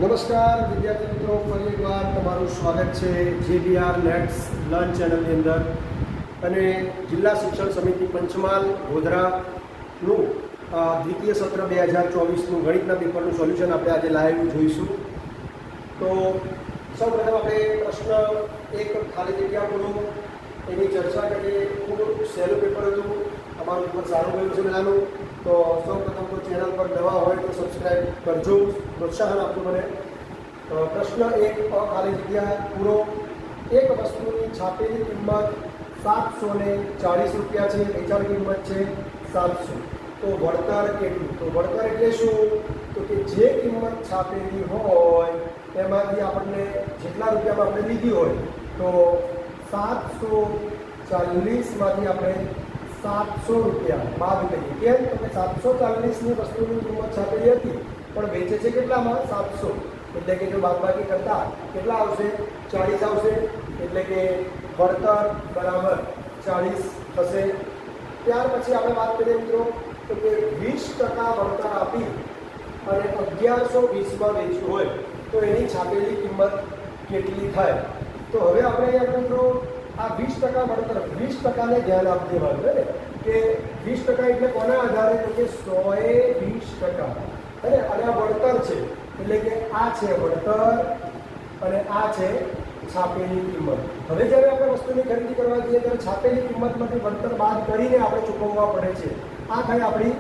નમસ્કાર વિદ્યાર્થી મિત્રો, ફરી એકવાર તમારું સ્વાગત છે JBR લેટ્સ લર્ન ચેનલની અંદર. અને જિલ્લા શિક્ષણ સમિતિ પંચમહાલ ગોધરાનું દ્વિતીય સત્ર 2024નું ગણિતના પેપરનું સોલ્યુશન આપણે આજે લાઈવ જોઈશું. તો સૌપ્રથમ આપણે પ્રશ્ન એક ખાલી જગ્યા પૂરું એની ચર્ચા કરીએ. ખૂબ સહેલું પેપર હતું, અમારું પેપર સારું ગયું છે બધાનું. તો સૌપ્રથમ તો ચેનલ પર નવા હોય તો સબસ્ક્રાઈબ કરજો, પ્રોત્સાહન આપજો મને. પ્રશ્ન એક ખાલી જગ્યા પૂરો. એક વસ્તુની છાપેલી કિંમત 740 રૂપિયા છે, વેચાણ કિંમત છે 700. તો વળતર કેટલું? તો વળતર એટલે શું? તો કે જે કિંમત છાપેલી હોય એમાંથી આપણને જેટલા રૂપિયામાં આપણે લીધી હોય તો 740માંથી આપણે 700 રૂપિયા બાદ કરીએ. કેમ? તો કે 740ની વસ્તુની કિંમત છાપેલી હતી પણ વેચે છે કેટલામાં? 700. એટલે કે જો બાદબાકી કરતા કેટલા આવશે? 40 આવશે. એટલે કે વળતર બરાબર 40 થશે. ત્યાર પછી આપણે વાત કરીએ મિત્રો તો કે 20% વળતર આપી અને 1120માં વેચ્યું હોય તો એની છાપેલી કિંમત કેટલી થાય? તો હવે આપણે અહીંયા મિત્રો આ 20% વળતર, 20%ને ધ્યાન આપી દેવાનું ને કે 20% એટલે કોના આધારે? તો કે 100% અને આ વળતર છે એટલે કે આ છે વળતર અને આ છે છાપેલી કિંમત. હવે જ્યારે આપણે વસ્તુની ખરીદી કરવા જઈએ ત્યારે છાપેલી કિંમતમાંથી વળતર બાદ કરીને આપણે ચૂકવવા પડે છે. આ થઈ આપણી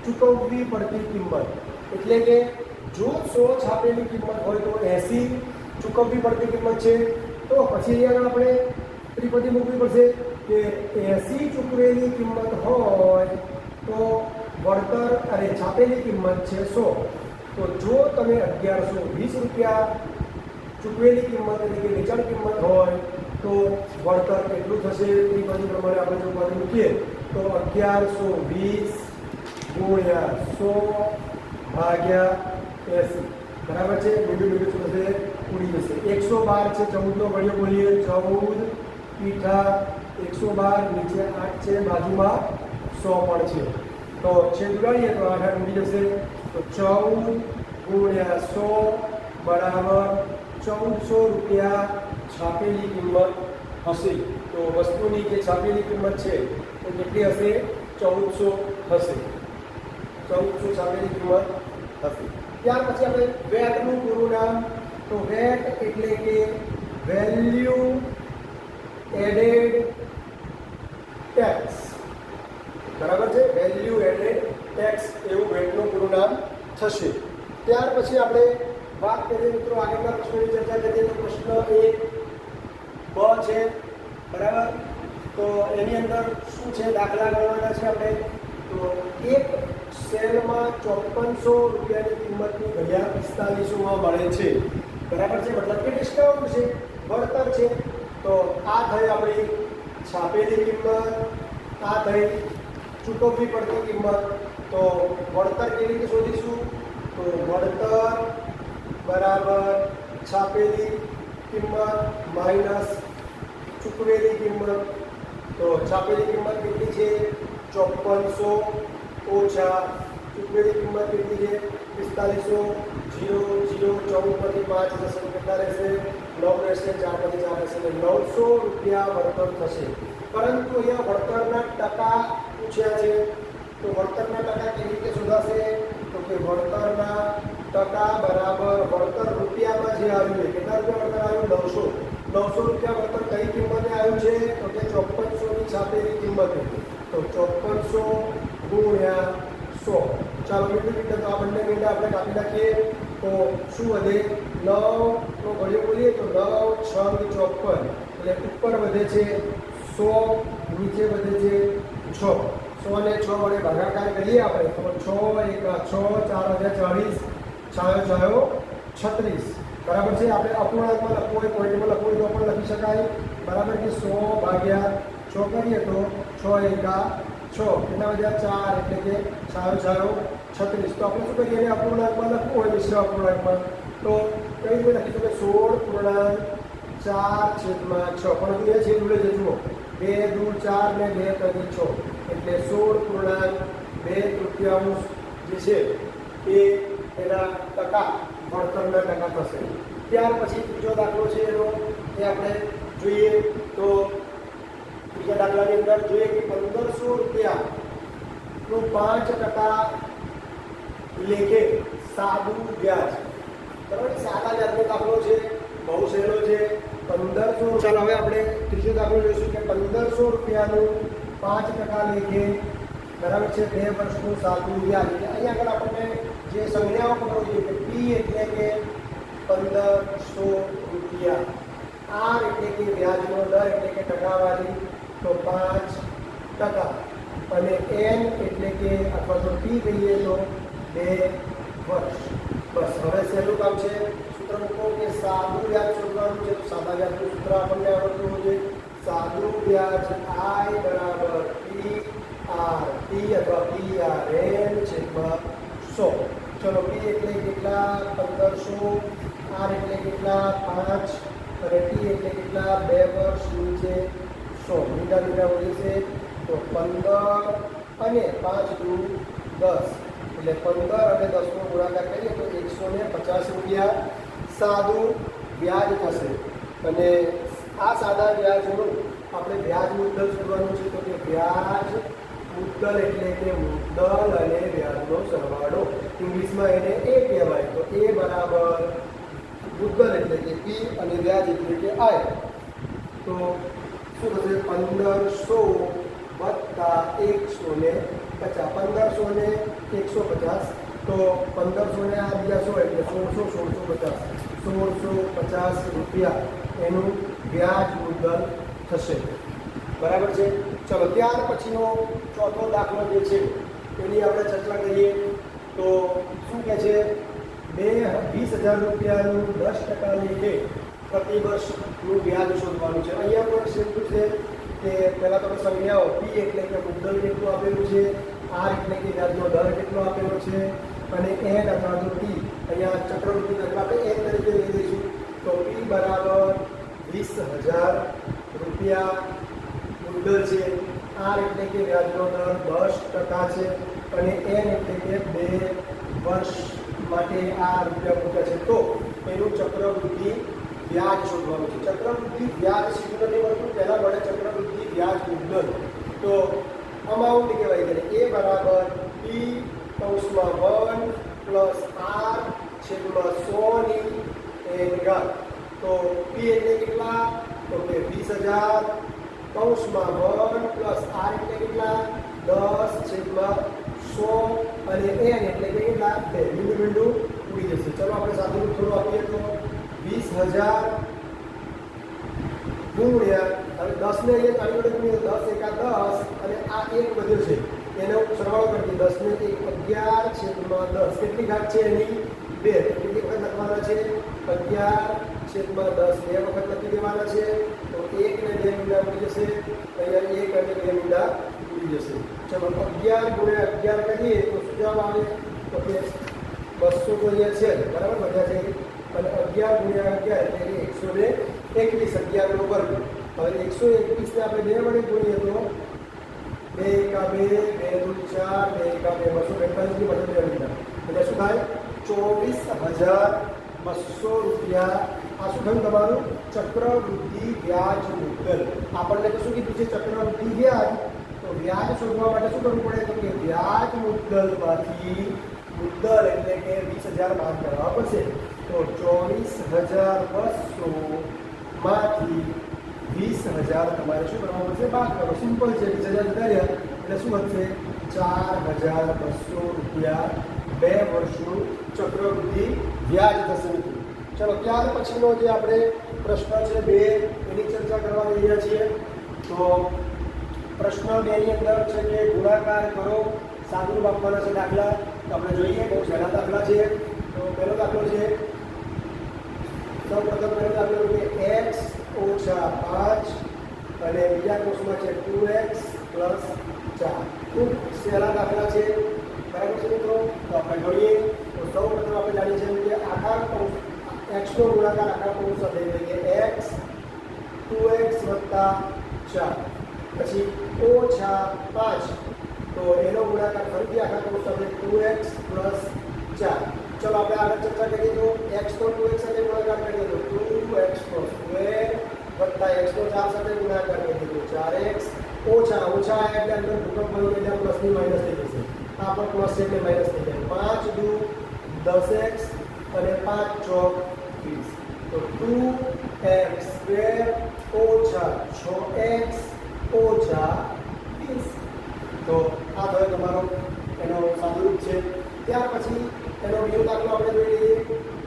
ચૂકવવી પડતી કિંમત. એટલે કે જો 100 છાપેલી કિંમત હોય તો 80 ચૂકવવી પડતી કિંમત છે. તો પછી અહીંયા આપણે ત્રિપદી મૂકવી પડશે કે 80 ચૂકવેલી કિંમત હોય તો વળતર અને છાપેલી કિંમત છે 100. તો જો તમે 1120 રૂપિયા ચૂકવેલી કિંમત એટલે કે વેચાણ કિંમત હોય તો વળતર કેટલું થશે? ત્રિપદી પ્રમાણે આપણે જો પદ મૂકીએ તો 1120 ગુણ્યા 100 ભાગ્યા 80 બરાબર છે. બીજું શું થશે? ઉડી જશે. 112 છે, 14નો ઘડિયો બોલીએ. 14 પીઠા 112, નીચે 8 છે, બાજુમાં 100 પણ છે. તો છેદ ઉડાડીએ તો 8 ઉડી જશે. તો 14 ગુણ્યા 100 બરાબર 1400 રૂપિયા છાપેલી કિંમત હશે. તો વસ્તુની જે છાપેલી કિંમત છે તો કેટલી હશે? 1400 હશે. 1400 છાપેલી કિંમત હશે. ત્યાર પછી આપણે વેટનું પૂરું નામ. તો વેટ એટલે કે વેલ્યુ એડેડ ટેક્સ. બરાબર છે? વેલ્યુ એડેડ ટેક્સ એવું વેટનું પૂરું નામ થશે. ત્યાર પછી આપણે વાત કરીએ મિત્રો આગળના પ્રશ્નોની ચર્ચા કરીએ તો પ્રશ્ન 1 બ છે. બરાબર? તો એની અંદર શું છે? દાખલા ગણવાના છે આપણે. તો એક સેલમાં 5400 રૂપિયાની કિંમતની ઘડિયાળ 4500માં મળે છે. બરાબર છે? મતલબ કે ડિસ્કાઉન્ટ છે, વળતર છે. તો આ થઈ આપણી છાપેલી કિંમત, આ થઈ ચૂકવવી પડતી કિંમત. તો વળતર કેવી રીતે શોધીશું? તો વળતર બરાબર છાપેલી કિંમત માઇનસ ચૂકવેલી કિંમત. તો છાપેલી કિંમત કેટલી છે? 5400 ઓછા ચૂકવેલી કિંમત કેટલી છે? 4500. 0 0 14 પરથી 5 જશે કેટલા રહેશે? 9 રહેશે. 4 પરથી 4 રહેશે એટલે 900 રૂપિયા વળતર થશે. પરંતુ અહીંયા વળતરના ટકા પૂછ્યા છે. તો વળતરના ટકા કેવી રીતે શોધાશે? તો કે વળતરના ટકા બરાબર વળતર રૂપિયામાં જે આવ્યું છે. કેટલા રૂપિયા વળતર આવ્યું? 900 રૂપિયા વળતર કઈ કિંમતે આવ્યું છે? તો કે 5400ની છાપેલી કિંમતે. તો 5400 ગુણ્યા 100. ચાલો કેટલી મિનિટ? તો આ બંને મિનિટ આપણે કાપી નાખીએ તો શું વધે? 9નો ઘડિયો બોલીએ તો 9 6 54 એટલે ઉપર વધે છે 100, નીચે વધે છે 6. 100 ને 6 વડે ભાગાકાર કરીએ આપણે તો 6 1 6 4 40 6 36. બરાબર છે? આપણે અપૂર્ણાંકમાં લખવું હોય, પોઈન્ટમાં લખવું હોય તો પણ લખી શકાય. બરાબર કે 100 ભાગ્યા 6 કરીએ તો 6 1 6 કેટલા વધ્યા? 4 એટલે કે 6 36. તો આપણે શું કરીએ? એને અપૂર્ણાંકમાં લખવું હોય, મિશ્ર અપૂર્ણાંકમાં તો કઈ રીતે લખીશું કે 16.4/6. પણ એ છેદ ઉડે છે. જુઓ 2 દૂર 4 ને 2 તરી 6 એટલે 16.2 તૃતીયાંશ જે છે એ એના ટકા વળતરના ટકા થશે. ત્યાર પછી ત્રીજો દાખલો છે એનો એ આપણે જોઈએ તો ત્રીજા દાખલાની અંદર જોઈએ કે 1500 રૂપિયાનું 5% લેખે સાદું વ્યાજ. બરાબર, સાદા વ્યાજનો દાખલો છે, બહુ સહેલો છે. 1500, ચાલો હવે આપણે ત્રીજો દાખલો જોઈશું કે 1500 રૂપિયાનું 5% લેખે, બરાબર છે, 2 વર્ષનું સાદું વ્યાજ. એટલે અહીંયા આગળ આપણને જે સંજ્ઞાઓ ખબર જોઈએ કે P એટલે કે 1500 રૂપિયા, R એટલે કે વ્યાજનો દર એટલે કે ટકાવારી તો 5%, અને N એટલે કે અથવા તો T કહીએ તો 2 વર્ષ. બસ હવે સહેલું કામ છે. સૂત્ર મૂકો કે સાદું વ્યાજ શોધવાનું છે. તો સાદા વ્યાજનું સૂત્ર આપણને આવડતું હોવું જોઈએ. સાદું વ્યાજ I બરાબર PRT અથવા PRN છેદમાં 100. ચલો, P એટલે કેટલા 1500, R એટલે કેટલા 5 અને T એટલે કેટલા 2 વર્ષ નીચે 100. મીઠા મીઠા હોય છે તો 15 અને 5 દુ 10 એટલે 15 અને 10 નો ગુણાકાર કરીએ તો 150 રૂપિયા સાદું વ્યાજ થશે. અને આ સાદા વ્યાજનું આપણે વ્યાજ મુદ્દલ શોધવાનું છે. તો કે વ્યાજ મુદ્દલ એટલે કે મુદ્દલ અને વ્યાજનો સરવાળો, ઇંગ્લિશમાં એને A કહેવાય. તો A બરાબર મુદ્દલ એટલે કે P અને વ્યાજ એટલે કે I. તો શું થશે 1500 વત્તા 150. 1500 ને 150 તો 1500 ને આ બીજા 100 એટલે 1650. 1650 રૂપિયા એનું વ્યાજ મુદ્દલ થશે. બરાબર છે. ચલો, ત્યાર પછીનો ચોથો દાખલો જે છે એની આપણે ચર્ચા કરીએ તો શું કહે છે 20,000 રૂપિયાનું 10% લેખે પ્રતિ વર્ષનું વ્યાજ શોધવાનું છે. અહીંયા પણ સિમ્પલ છે કે પહેલાં તમે સંજ્ઞાઓ P એટલે કે મુદ્દલ કેટલું આપેલું છે, R એટલે કે વ્યાજનો દર કેટલો આપેલો છે, અને N અથવા તો T અહીંયા ચક્રવૃદ્ધિ દર આપણે N તરીકે લઈ લઈશું. તો P બરાબર 20,000 રૂપિયા મુદ્દલ છે, R એટલે કે વ્યાજનો દર 10% છે, અને N એટલે કે 2 વર્ષ માટે આ રૂપિયા મૂક્યા છે. તો એનું ચક્રવૃદ્ધિ વ્યાજ શોધવાનું છે. ચક્રવૃદ્ધિ વ્યાજ સીધું નથી મળતું, પહેલાં મળે ચક્રવૃદ્ધિ વ્યાજ મુદ્દલ. તો અમાઉન્ટ કહેવાય છે A બરાબર P કૌંસમાં 1 પ્લસ R છેદમાં 100 ની n ઘાત. તો P એટલે કેટલા તો કે 20,000 કૌંસમાં 1 પ્લસ R એટલે કેટલા 10 છેદમાં 100 અને N એટલે કે કેટલા 2. બિંદુ બિંદુ ઉડી જશે. ચલો આપણે સાદું થોડું આપીએ તો 20,000 ગુણ્યા, હવે 10 ને અહીંયા ચાલી વડે ગુણીએ 10 એકા 10 અને આ 1 વધ્યો છે એનો સરવાળો કરીએ 10 ને 1 11 છેદમાં 10. કેટલી ઘાત છે એની 2. તો કેટલી વખત લખવાના છે 11 છેદમાં 10 2 વખત લખી દેવાના છે. તો 1 ને 2 મીંડા ઉડી જશે, અહીંયા 1 અને 2 મીંડા ઉડી જશે. ચલો 11 ગુણ્યા 11 કરીએ તો શું જવાબ આવે તો કે 200 તો અહીંયા છે બરાબર વધ્યા છે, અને 11 ગુણ્યા 11 એટલે કે 121. 11 નો વર્ગ. હવે 121 ને આપણે 2 વડે ગુણીએ તો 2 એકા 2 2 દુ 4 2 એકા 2 245 ની બદલે 2 મીંડા એટલે શું થાય 24,200 રૂપિયા. આ શું થયું તમારું ચક્રવૃદ્ધિ વ્યાજ મુદ્દલ. આપણને તો શું કીધું છે ચક્રવૃદ્ધિ વ્યાજ. તો વ્યાજ શોધવા માટે શું કરવું પડે તો કે વ્યાજ મુદ્દલમાંથી મુદ્દલ એટલે કે 20,000 બાદ કરવા પડશે. તો 24,200 માંથી 20,000 તમારે શું કરવા પડશે બાદ કરો. સિમ્પલ છે. 20,000 કર્યા એટલે શું વધશે 4,200 રૂપિયા 2 વર્ષનું ચક્રવૃદ્ધિ વ્યાજ થશે. ચલો, ત્યાર પછીનો જે આપણે પ્રશ્ન છે 2 એની ચર્ચા કરવા જઈ રહ્યા છીએ. તો પ્રશ્ન 2 ની અંદર છે કે ગુણાકાર કરો. સાદું આપવાના છે દાખલા. તો આપણે જોઈએ બહુ સહેલા દાખલા છે. તો પહેલો દાખલો છે સૌપ્રથમ પહેલો દાખલો કે x ઓછા 5 અને બીજા કોષમાં છે 2x પ્લસ 4. ખૂબ સહેલા દાખલા છે બરાબર છે મિત્રો. તો આપણે જોઈએ તો સૌપ્રથમ આપણે જાણીએ છીએ કે આકાર કૌંસ x નો ગુણાકાર આકાર કૌંસ સાથે એટલે કે x 2x વત્તા 4 પછી ઓછા 5 તો એનો ગુણાકાર ફરીથી આખા કૌંસ સાથે 2x પ્લસ 4 ચલો આપણે આગળ ચર્ચા કરીએ તો x તો 2x સાથે ગુણાકાર કરીએ તો 2x નો સ્ક્વેર વત્તા x નો 4 સાથે ગુણાકાર કરીએ તો 4x ઓછા ઓછા એટલે અંદર ભૂકંપ બની એટલે પ્લસ ની માઈનસ થઈ જશે આ પણ પ્લસ છે એટલે માઈનસ થઈ જાય 5 દુ 10x અને 5 ચોક 20 તો 2x સ્ક્વેર ઓછા 6x ઓછા 20 તો આ થયો તમારો એનો સાદુરૂપ છે ત્યાર પછી એનો બીજો દાખલો આપણે જોઈ લઈએ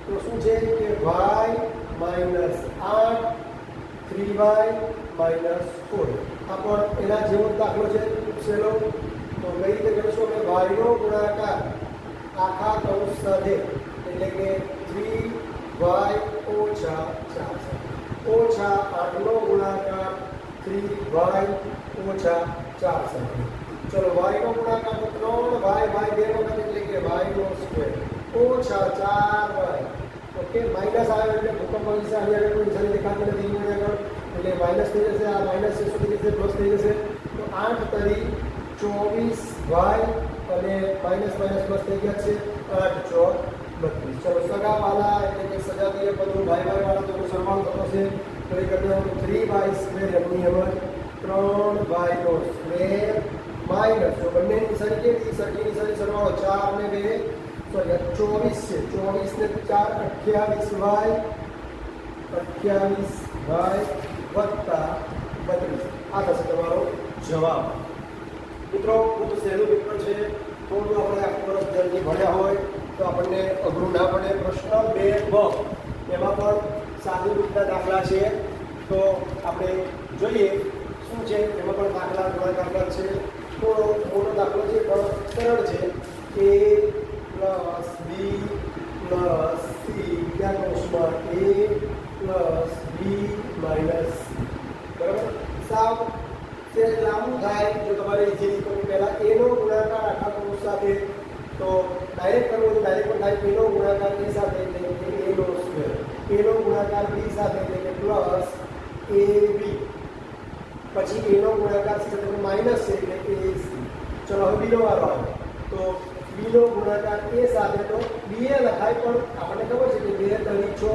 તો શું છે કે y માઈનસ 8 3y માઈનસ 4 આ પણ એના જેવો દાખલો છે પૂછેલો તો કઈ રીતે કરીશું અમે y નો ગુણાકાર આખા કૌંસ સાથે એટલે કે 3y ઓછા 4 ઓછા 8 નો ગુણાકાર 3y ઓછા 4 સાથે ચલો y નો ગુણાકાર તો 3y બે વખત એટલે કે y નો સ્ક્વેર ઓછા 4y ઓકે માઈનસ આવે એટલે ભૂકંપ બનશે આની આગળ કોઈ નિશાની દેખાતી નથી એની આગળ એટલે માઈનસ થઈ જશે આ માઈનસ છે શું થઈ જશે પ્લસ થઈ જશે તો 8 તરી 24y અને માઈનસ માઈનસ પ્લસ થઈ ગયા છે 8 ચોક 32 ચલો સગા વાળા એટલે કે સજાતીય પદો ભાઈ વાળા તો સરવાળો થતો છે તો એ કરી દેવાનું 3y સ્ક્વેર એમની એમ 3y નો સ્ક્વેર માઈનસ જો બંને નિશાની કેવી સરખી નિશાની સરવાળો 4 ને 2 સોરી 24 છે 24 ને 4 28y વત્તા 32 આ થશે તમારો જવાબ મિત્રો ખૂબ સહેલું પેપર છે થોડું આપણે આખું વર્ષ જલ્દી ભણ્યા હોય તો આપણને અઘરું ના પડે પ્રશ્ન 2 બ એમાં પણ સાદું રૂપના દાખલા છે તો આપણે જોઈએ શું છે એમાં પણ દાખલા ઘણા દાખલા છે થોડો મોટો દાખલો છે પણ સરળ છે a plus b plus c ક્યાં કૌંસમાં a પ્લસ બી માઇનસ બરાબર સાવ તે લાંબુ થાય જો તમારે ઇઝીલી કરવું પહેલાં a નો ગુણાકાર આખા કૌંસ સાથે તો ડાયરેક્ટ કરવો તો ડાયરેક્ટ પણ થાય a નો ગુણાકાર a સાથે એટલે કે a નો સ્ક્વેર a નો ગુણાકાર b સાથે એટલે કે પ્લસ ab પછી a નો ગુણાકાર c સાથે માઇનસ છે એટલે ac ચલો હવે b નો વારો આવે તો b નો ગુણાકાર a સાથે તો ba લખાય પણ આપણને ખબર છે કે 2 તરી 6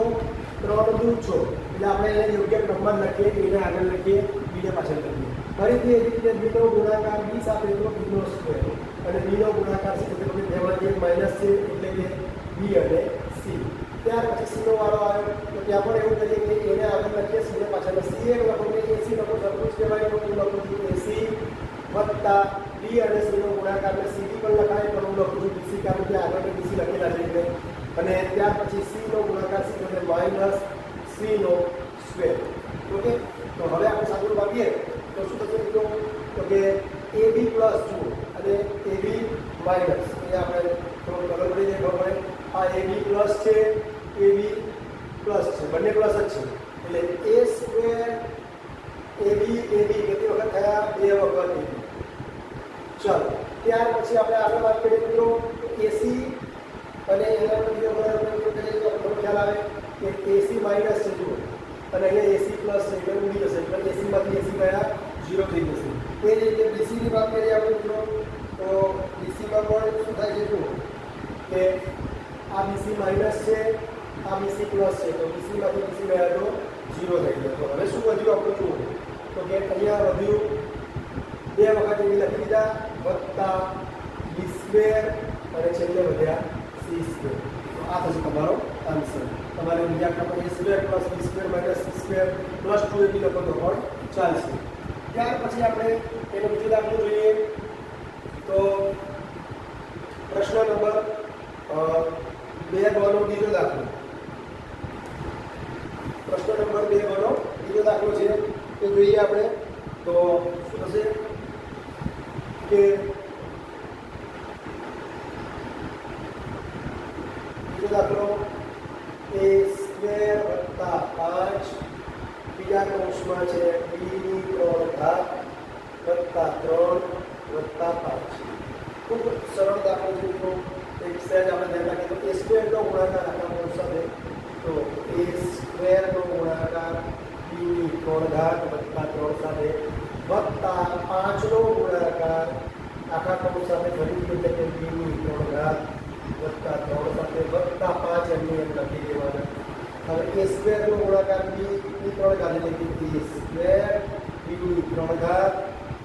3 દુ 6 એટલે આપણે એને યોગ્ય ક્રમમાં લખીએ એને આગળ લખીએ b ને પાછળ લખીએ ફરીથી એ રીતે b નો ગુણાકાર b સાથે તો b નો સ્ક્વેર અને b નો ગુણાકાર c સાથે તમે બેમાંથી એક માઇનસ છે એટલે કે b અને c ત્યાર પછી c નો વારો આવ્યો તો ત્યાં પણ એવું કરીએ કે એને આગળ લખીએ c ને પાછળ c એક લખો કે ac લખો સરખું જ કહેવાય તો હું લખું છું ac વત્તા b અને c નો ગુણાકાર ને cd પણ લખાય પણ હું લખું છું bc કારણ કે આગળ bc લખેલા છે એટલે અને ત્યાર પછી c નો ગુણાકાર c એટલે માઇનસ c નો સ્ક્વેર ઓકે તો હવે આપણે સાદું ભાગીએ તો શું થશે મિત્રો તો કે ab પ્લસ જુઓ અને ab માઇનસ એ આપણે થોડો કલર પડી જાય ખબર પડે આ ab પ્લસ છે ab પ્લસ છે બંને પ્લસ જ છે એટલે a સ્ક્વેર ab કેટલી વખત થયા 2 વખત ab ચાલો ત્યાર પછી આપણે આગળ વાત કરીએ મિત્રો ac અને એના પર બીજો કલર ઉપયોગ કરીએ તો આપણને ખ્યાલ આવે કે ac માઇનસ છે જુઓ અને અહીંયા ac પ્લસ છે એટલે ઉડી જશે એટલે ac માંથી ac ગયા 0 થઈ જશે એ જ રીતે bc ની વાત કરીએ આપણે મિત્રો તો bc માં પણ શું થાય છે જુઓ કે આ bc માઇનસ છે આ bc પ્લસ છે તો bc માંથી bc ગયા તો 0 થઈ ગયો તો હવે શું વધ્યું આપણે જુઓ તો કે અહીંયા વધ્યું 2 વખત એવી લખી દીધા વત્તા b સ્ક્વેર અને છેલ્લે વધ્યા c સ્ક્વેર તો આ થશે તમારો આન્સર તમારે બીજા ક્રમમાં a square plus b square minus c square plus 2 એવી લખો તો પણ ચાલશે ત્યાર પછી આપણે એનો બીજો દાખલો જોઈએ તો પ્રશ્ન નંબર 2 નો બીજો દાખલો પ્રશ્ન નંબર 2 નો બીજો દાખલો છે તે જોઈએ આપણે તો શું થશે કે બીજો દાખલો a સ્ક્વેર વત્તા 5 બીજા કૌંસમાં છે b ની 3 ઘાત વત્તા 3 વત્તા 5 ખૂબ સરળ દાખલો છે મિત્રો એક સહેજ આપણે ધ્યાન રાખીએ તો a સ્ક્વેરનો ગુણાકાર આખા કૌંસ સાથે તો a સ્ક્વેરનો ગુણાકાર b ની 3 ઘાત વત્તા 3 સાથે વત્તા 5 નો ગુણાકાર આખા કૌંસ સાથે ફરીથી એટલે કે b ની 3 ઘાત વત્તા 3 સાથે વત્તા 5 એમની એમ લખી દેવાના. હવે a સ્ક્વેરનો ગુણાકાર b ની 3 ઘાત એટલે કે a સ્ક્વેર b ની 3 ઘાત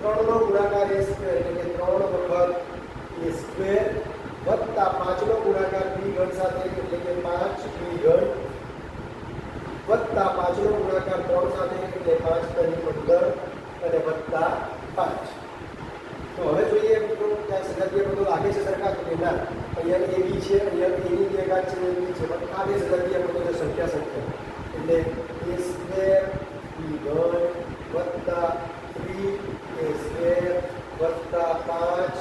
3 નો ગુણાકાર a સ્ક્વેર એટલે કે 3 વખત a સ્ક્વેર વત્તા 5 નો ગુણાકાર b ઘન સાથે એટલે કે 5 b ઘન વત્તા 5 નો ગુણાકાર 3 સાથે એટલે 5 તરી 15 અને વત્તા 5. તો હવે જોઈએ મિત્રો ત્યાં સજાતીય પદો લાગે છે સરખા કે ના. અહીંયા ab છે, અહીંયા a ની 2 ઘાત છે, b છે, પણ આ બે સજાતીય પદો છે સંખ્યા એટલે a સ્ક્વેર b ઘન વત્તા 3 a સ્ક્વેર વત્તા 5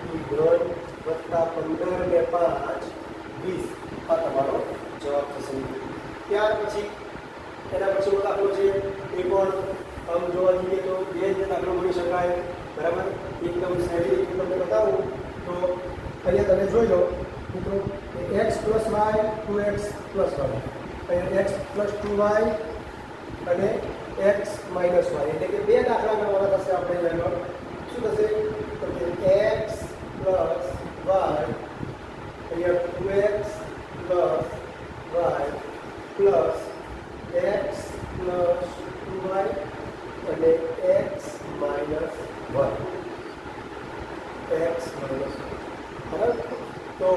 b ઘન વત્તા 15 ને 5 20. આ તમારો જવાબ થશે. ત્યાર પછી એના પછીનો દાખલો છે એ પણ આમ જોવા જઈએ તો બે રીતે દાખલો ગણી શકાય, બરાબર. એકદમ સહેલી રીતે તમને બતાવું તો અહીંયા તમે જોઈ લો મિત્રો, x + y 2x + y, અહીંયા x + 2y અને x - y એટલે કે બે દાખલા ગણવાના થશે આપણે. આગળ શું થશે તો કે x + y અહીંયા 2x + y plus x + 2y અને x - 1 x - 1. બરાબર. તો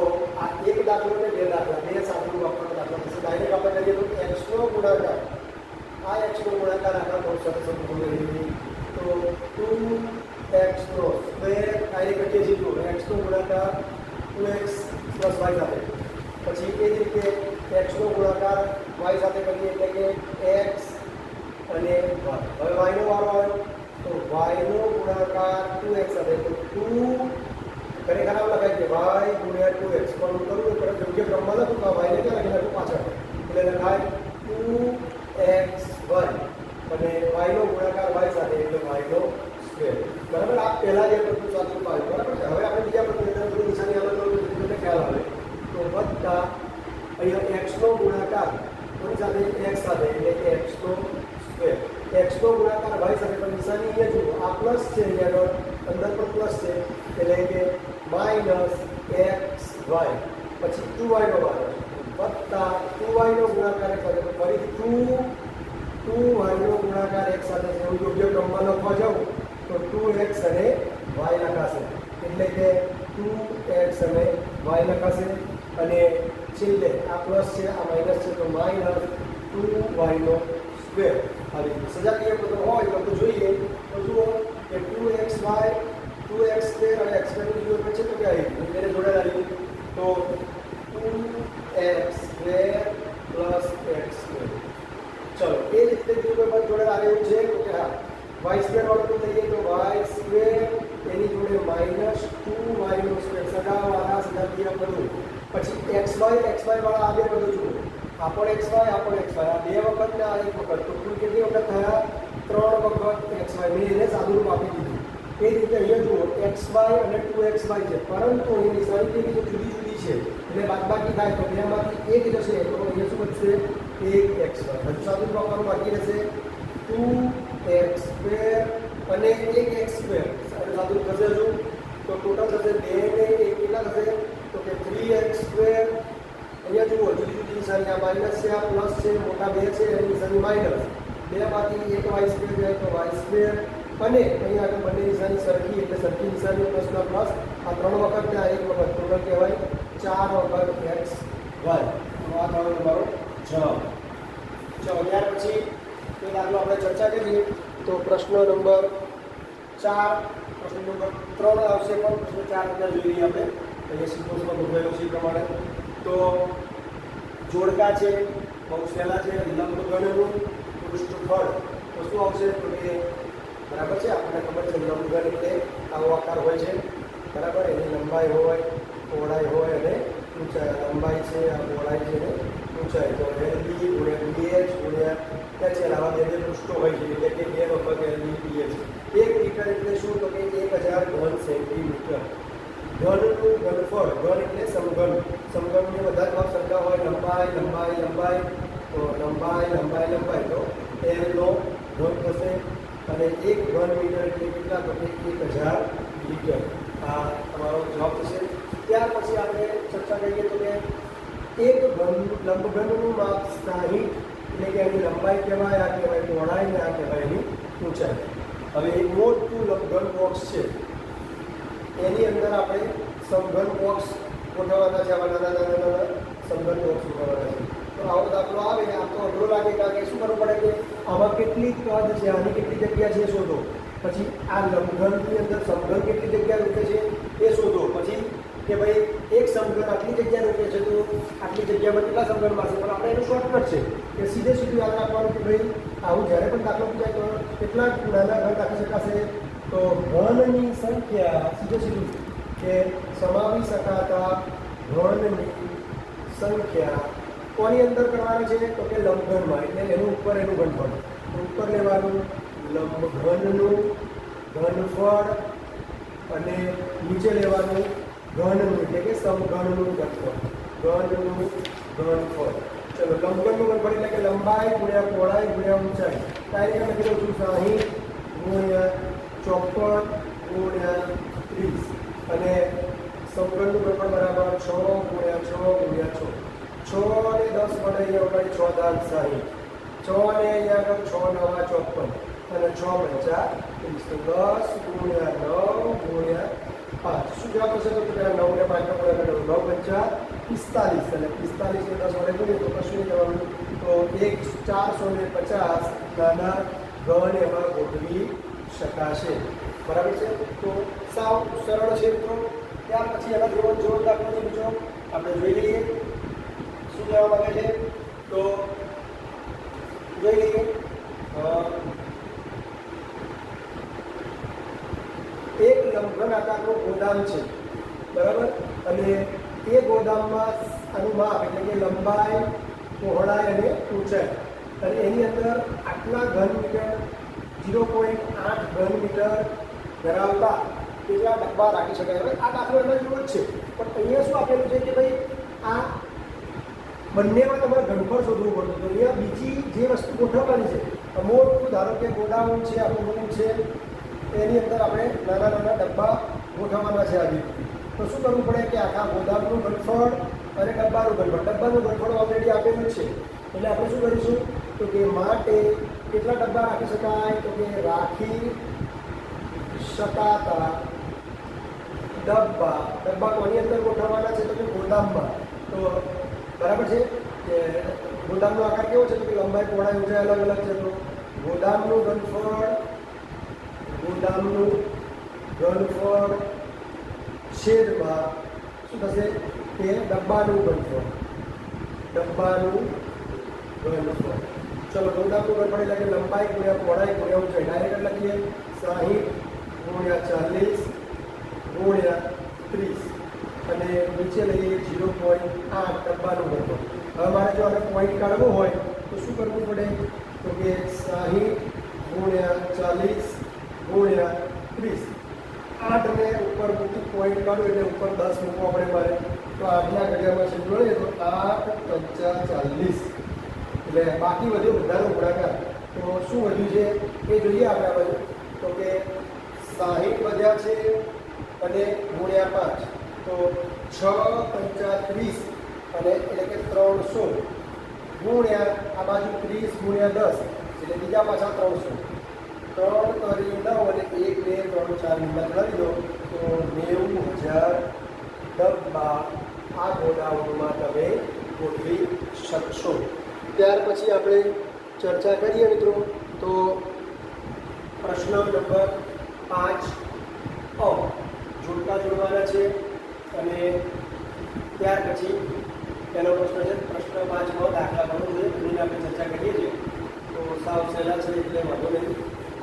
આ એક દાખલો ને બે દાખલા, બે સાદું વાપરવાનો દાખલો થશે. ડાયરેક્ટ આપણે કરીએ તો x નો ગુણાકાર, આ x નો ગુણાકાર આખા બહુ સરસ સમજવું. તો 2x નો સ્ક્વેર ડાયરેક્ટ કરીએ છીએ. તો x નો ગુણાકાર 2x + y સાથે, પછી એ જ રીતે x નો ગુણાકાર y સાથે કરીએ એટલે કે x અને y. હવે y નો વારો આવ્યો તો y નો ગુણાકાર 2x સાથે, તો 2 ખરેખર આમ લખાય કે y × 2x, પણ હું કરું તો યોગ્ય ક્રમમાં લખું તો y ને ક્યાં લખી નાખું પાછળ, એટલે લખાય 2xy અને y નો ગુણાકાર y સાથે એટલે y નો સ્ક્વેર. બરાબર. આ પહેલા જે પદનું સાચું પાડ્યું, બરાબર છે. હવે આપણે બીજા પદની અંદર થોડી નિશાની અલગ કરું તો તમને ખ્યાલ આવે. તો વત્તા અહીંયા x નો ગુણાકાર કોની સાથે, x સાથે એટલે કે x નો સ્ક્વેર, x નો ગુણાકાર y સાથે, પણ નિશાની અહીંયા જુઓ, આ પ્લસ છે, અહીંયા અંદર પણ પ્લસ છે એટલે કે -xy, પછી 2y નો વારો વત્તા 2y નો ગુણાકાર x સાથે, ફરીથી 2y નો ગુણાકાર x સાથે છે. હું યોગ્ય ક્રમમાં લખવા જાઉં તો 2x અને y લખાશે એટલે કે 2x અને y લખાશે, અને છેલ્લે આ પ્લસ છે આ માઇનસ છે તો -2y નો સ્ક્વેર. આવી સજાતીય પદો હોય તો જોઈએ તો જુઓ કે 2x સ્ક્વેર અને x સ્ક્વેરની જોડે છે તો ક્યાં આવી તેને જોડે આવી તો 2x સ્ક્વેર + x સ્ક્વેર. ચલો એ રીતે બીજું કોઈ પદ જોડે આવેલું છે તો કે હા y સ્ક્વેર વાળું લઈએ તો y સ્ક્વેર એની જોડે -2y નો સ્ક્વેર, સગાવાળા સજાતીય પદો. પછી xy વાળા આ બે પદો જુઓ, આ પણ xy આ પણ xy, આ બે વખત ને આ એક વખત, તો કુલ કેટલી વખત થયા 3 વખત xy. મેં એને સાદું રૂપ આપી દીધું. એ રીતે અહીંયા જુઓ xy અને 2xy છે, પરંતુ એની નિશાની કેવી છે, જુદી જુદી છે એટલે બાદબાકી થાય તો બેમાંથી એક જશે તો અહીંયા શું બચશે 1xy. હજુ સાદું રૂપ આપવાનું બાકી રહેશે 2x² અને 1x². અને સાદું રૂપ થશે હજુ તો ટોટલ થશે 2 ને 1 કેટલા થશે તો કે 3x². અહીંયા જુઓ જુદી જુદી નિશાની, આ માઇનસ છે આ પ્લસ છે, મોટા 2 છે એની નિશાની માઇનસ, 2 માંથી 1y² જાય તો y², અને અહીંયા આગળ બંને નિશાની સરખી એટલે સરખી નિશાની પ્લસના પ્લસ, આ 3 વખત ને આ 1 વખત, ટોટલ કહેવાય 4 વખત xy. તો આ થયો તમારો જવાબ. ચલો ત્યાર પછી એ દાખલો આપણે ચર્ચા કરીએ તો પ્રશ્ન નંબર 4, પ્રશ્ન નંબર 3 આવશે, પણ પ્રશ્ન 4 અંદર જોઈએ આપણે અહીંયા સિમ્પલ્સમાં ગોઠવેલો છે એ પ્રમાણે. તો જોડકા છે, બહુ સહેલા છે, લંબઘનનું પૃષ્ઠફળ તો શું આવશે તો કે બરાબર છે, આપણને ખબર છે લંબઘન એટલે આવો આકાર હોય છે, બરાબર. એની લંબાઈ હોય, પહોળાઈ હોય અને ઊંચાઈ. લંબાઈ છે, આ પહોળાઈ છે ને ઊંચાઈ, તો LB × BH × HL આવા બે પૃષ્ઠો હોય છે એટલે કે 2 વખત LB BH. 1 મીટર એટલે શું તો કે 1000 ઘન સેન્ટીમીટર. ઘનનું ઘનફળ, ઘન એટલે સમઘન, સમઘનને બધા જ ભાગ સરખા હોય, લંબાઈ લંબાઈ લંબાઈ, તો લંબાઈ લંબાઈ લંબાઈ તો L નો ઘન થશે, અને 1 ઘન મીટર એટલે કેટલા તો કે 1000 મીટર. આ તમારો જવાબ થશે. ત્યાર પછી આપણે ચર્ચા કરીએ તો કે એક લંબઘનનું માપ 60, એટલે કે એની લંબાઈ કહેવાય, આ કહેવાય પહોળાઈ, ને આ કહેવાય એની ઊંચાઈ. હવે એક મોટું લંબઘન બોક્સ છે, એની અંદર આપણે સમઘન બોક્સ ગોઠવવાના છે. આવા નાના સમઘન બોક્સ ગોઠવવાના છે. તો આવો દાખલો આવે આમ તો અઘરો લાગે, કારણ કે શું કરવું પડે કે આમાં કેટલી કદ છે, આની કેટલી જગ્યા છે શોધો, પછી આ લંબઘનની અંદર સમઘન કેટલી જગ્યા રૂપે છે એ શોધો, પછી કે ભાઈ એક સમઘન આટલી જગ્યા રૂપે છે તો આટલી જગ્યામાં કેટલા સમઘન મળશે. પણ આપણે એનું શોર્ટકટ છે કે સીધે સીધું યાદ રાખવાનું કે ભાઈ આવું જ્યારે પણ દાખલો પૂછાય તો કેટલા નાના ઘન રાખી શકાશે. તો ઘનની સંખ્યા સીધે સીધું કે સમાવી શકાતા ઘનની સંખ્યા કોની અંદર કરવાની છે તો કે લંબઘનમાં, એટલે એનું ઉપર એનું ઘનફળ ઉપર લેવાનું, લંબઘનનું ઘનફળ, અને નીચે લેવાનું ઘનનું એટલે કે સમઘનનું ઘનફળ, ઘનનું ઘનફળ. ચલો લંબઘનનું ઘનફળ એટલે કે લંબાઈ ગુણ્યા પહોળાઈ ગુણ્યા ઊંચાઈ. ડાયરેક્ટ લખી દઉં છું 60 ગુણ્યા 54 ગુણ્યા 30, અને સમઘનનું ઘનફળ બરાબર 6 ગુણ્યા 6 ગુણ્યા 6. 6 અને 10 મળે અહીંયા ઉડાડી 6 દાન 60, 6 ને અહીંયા આગળ 6 નવા 54, અને 6 પંચા 30. તો 10 ગુણ્યા 9 ગુણ્યા 5. શું જવાબ થશે તો પેલા 9 ને 5 ગુણ્યા 9 પંચા 45, અને 45 ને 10 વડે ગુણીએ તો કશું નહીં કરવાનું. તો 450 નાના ઘન એમાં ગોઠવી શકાશે. બરાબર છે. તો સાવ સરળ છે મિત્રો. ત્યાર પછી એના જેવો દાખલો છે બીજો આપણે જોઈ લઈએ. શું કહેવા માંગે છે તો જોઈ લઈએ. એક લંબઘન આકારનું ગોદામ છે, બરાબર, અને એ ગોદામમાં આનું માપ એટલે કે લંબાઈ, પહોળાઈ અને ઊંચાઈ, અને એની અંદર આટલા ઘન મીટર 0.8 ઘન મીટર ધરાવતા કેટલા ડબ્બા રાખી શકાય. હવે આ દાખલો એના જેવો જ છે, પણ અહીંયા શું આપેલું છે કે ભાઈ આ બંનેમાં તમારે ઘનફળ શોધવું પડતું. તો અહીંયા બીજી જે વસ્તુ ગોઠવવાની છે, મોટું ધારો કે ગોદામ છે, આપણું રૂમ છે, એની અંદર આપણે નાના નાના ડબ્બા ગોઠવવાના છે. આવી તો શું કરવું પડે કે આખા ગોદામનું ઘનફળ અને ડબ્બાનું ઘનફળ ઓલરેડી આપેલું જ છે. એટલે આપણે શું કરીશું તો કે માટે કેટલા ડબ્બા રાખી શકાય તો કે રાખી શકાતા ડબ્બા કોની અંદર ગોઠવવાના છે તો કે ગોદામમાં. તો બરાબર છે કે ગોદામનો આકાર કેવો છે તો કે લંબાઈ પહોળાઈ ઊંચાઈ અલગ અલગ છે. તો ગોદામનું ઘનફળ છેદમાં શું થશે કે ડબ્બાનું ઘનફળ. ચલો ગોદામનું ઘનફળ એટલે કે લંબાઈ ગુણ્યા પહોળાઈ ગુણ્યા ઊંચાઈ. ડાયરેક્ટ લખીએ 60 ગુણ્યા 40 ગુણ્યા 30, અને નીચે લઈએ 0.8 ડબ્બાનું ઘનફળ. હવે મારે જો આને પોઈન્ટ કાઢવો હોય તો શું કરવું પડે તો કે 60 ગુણ્યા 40 ગુણ્યા 30. 8 ને ઉપર મૂકી પોઈન્ટ કાઢો એટલે ઉપર 10 મૂકવા પડે મારે. તો 8ના ઘડિયામાં છે જોડે તો 8 × 40, એટલે બાકી વધ્યો બધાનો ગુણાકાર. તો શું વધ્યું છે એ જોઈએ આપણે આ બાજુ. તો કે 60 વધ્યા છે અને ગુણ્યા 5, તો 6 × 30, અને એટલે કે 300 ગુણ્યા આ બાજુ 30 ગુણ્યા 10, એટલે બીજા પાછા 300. 3 તરી 9 અને 1 2 3 4 મિનિટ કરી દો તો 90,000 ડબ્બા આ ગોડાઉનમાં તમે ગોઠવી શકશો. ત્યાર પછી આપણે ચર્ચા કરીએ મિત્રો તો પ્રશ્ન નંબર 5 જોડકા જોડવાના છે, અને ત્યાર પછી પહેલો પ્રશ્ન છે પ્રશ્ન 5 દાખલા ગણવું છે, એની આપણે ચર્ચા કરીએ છીએ. તો સાવ સહેલા છે એટલે વાંધો નહીં.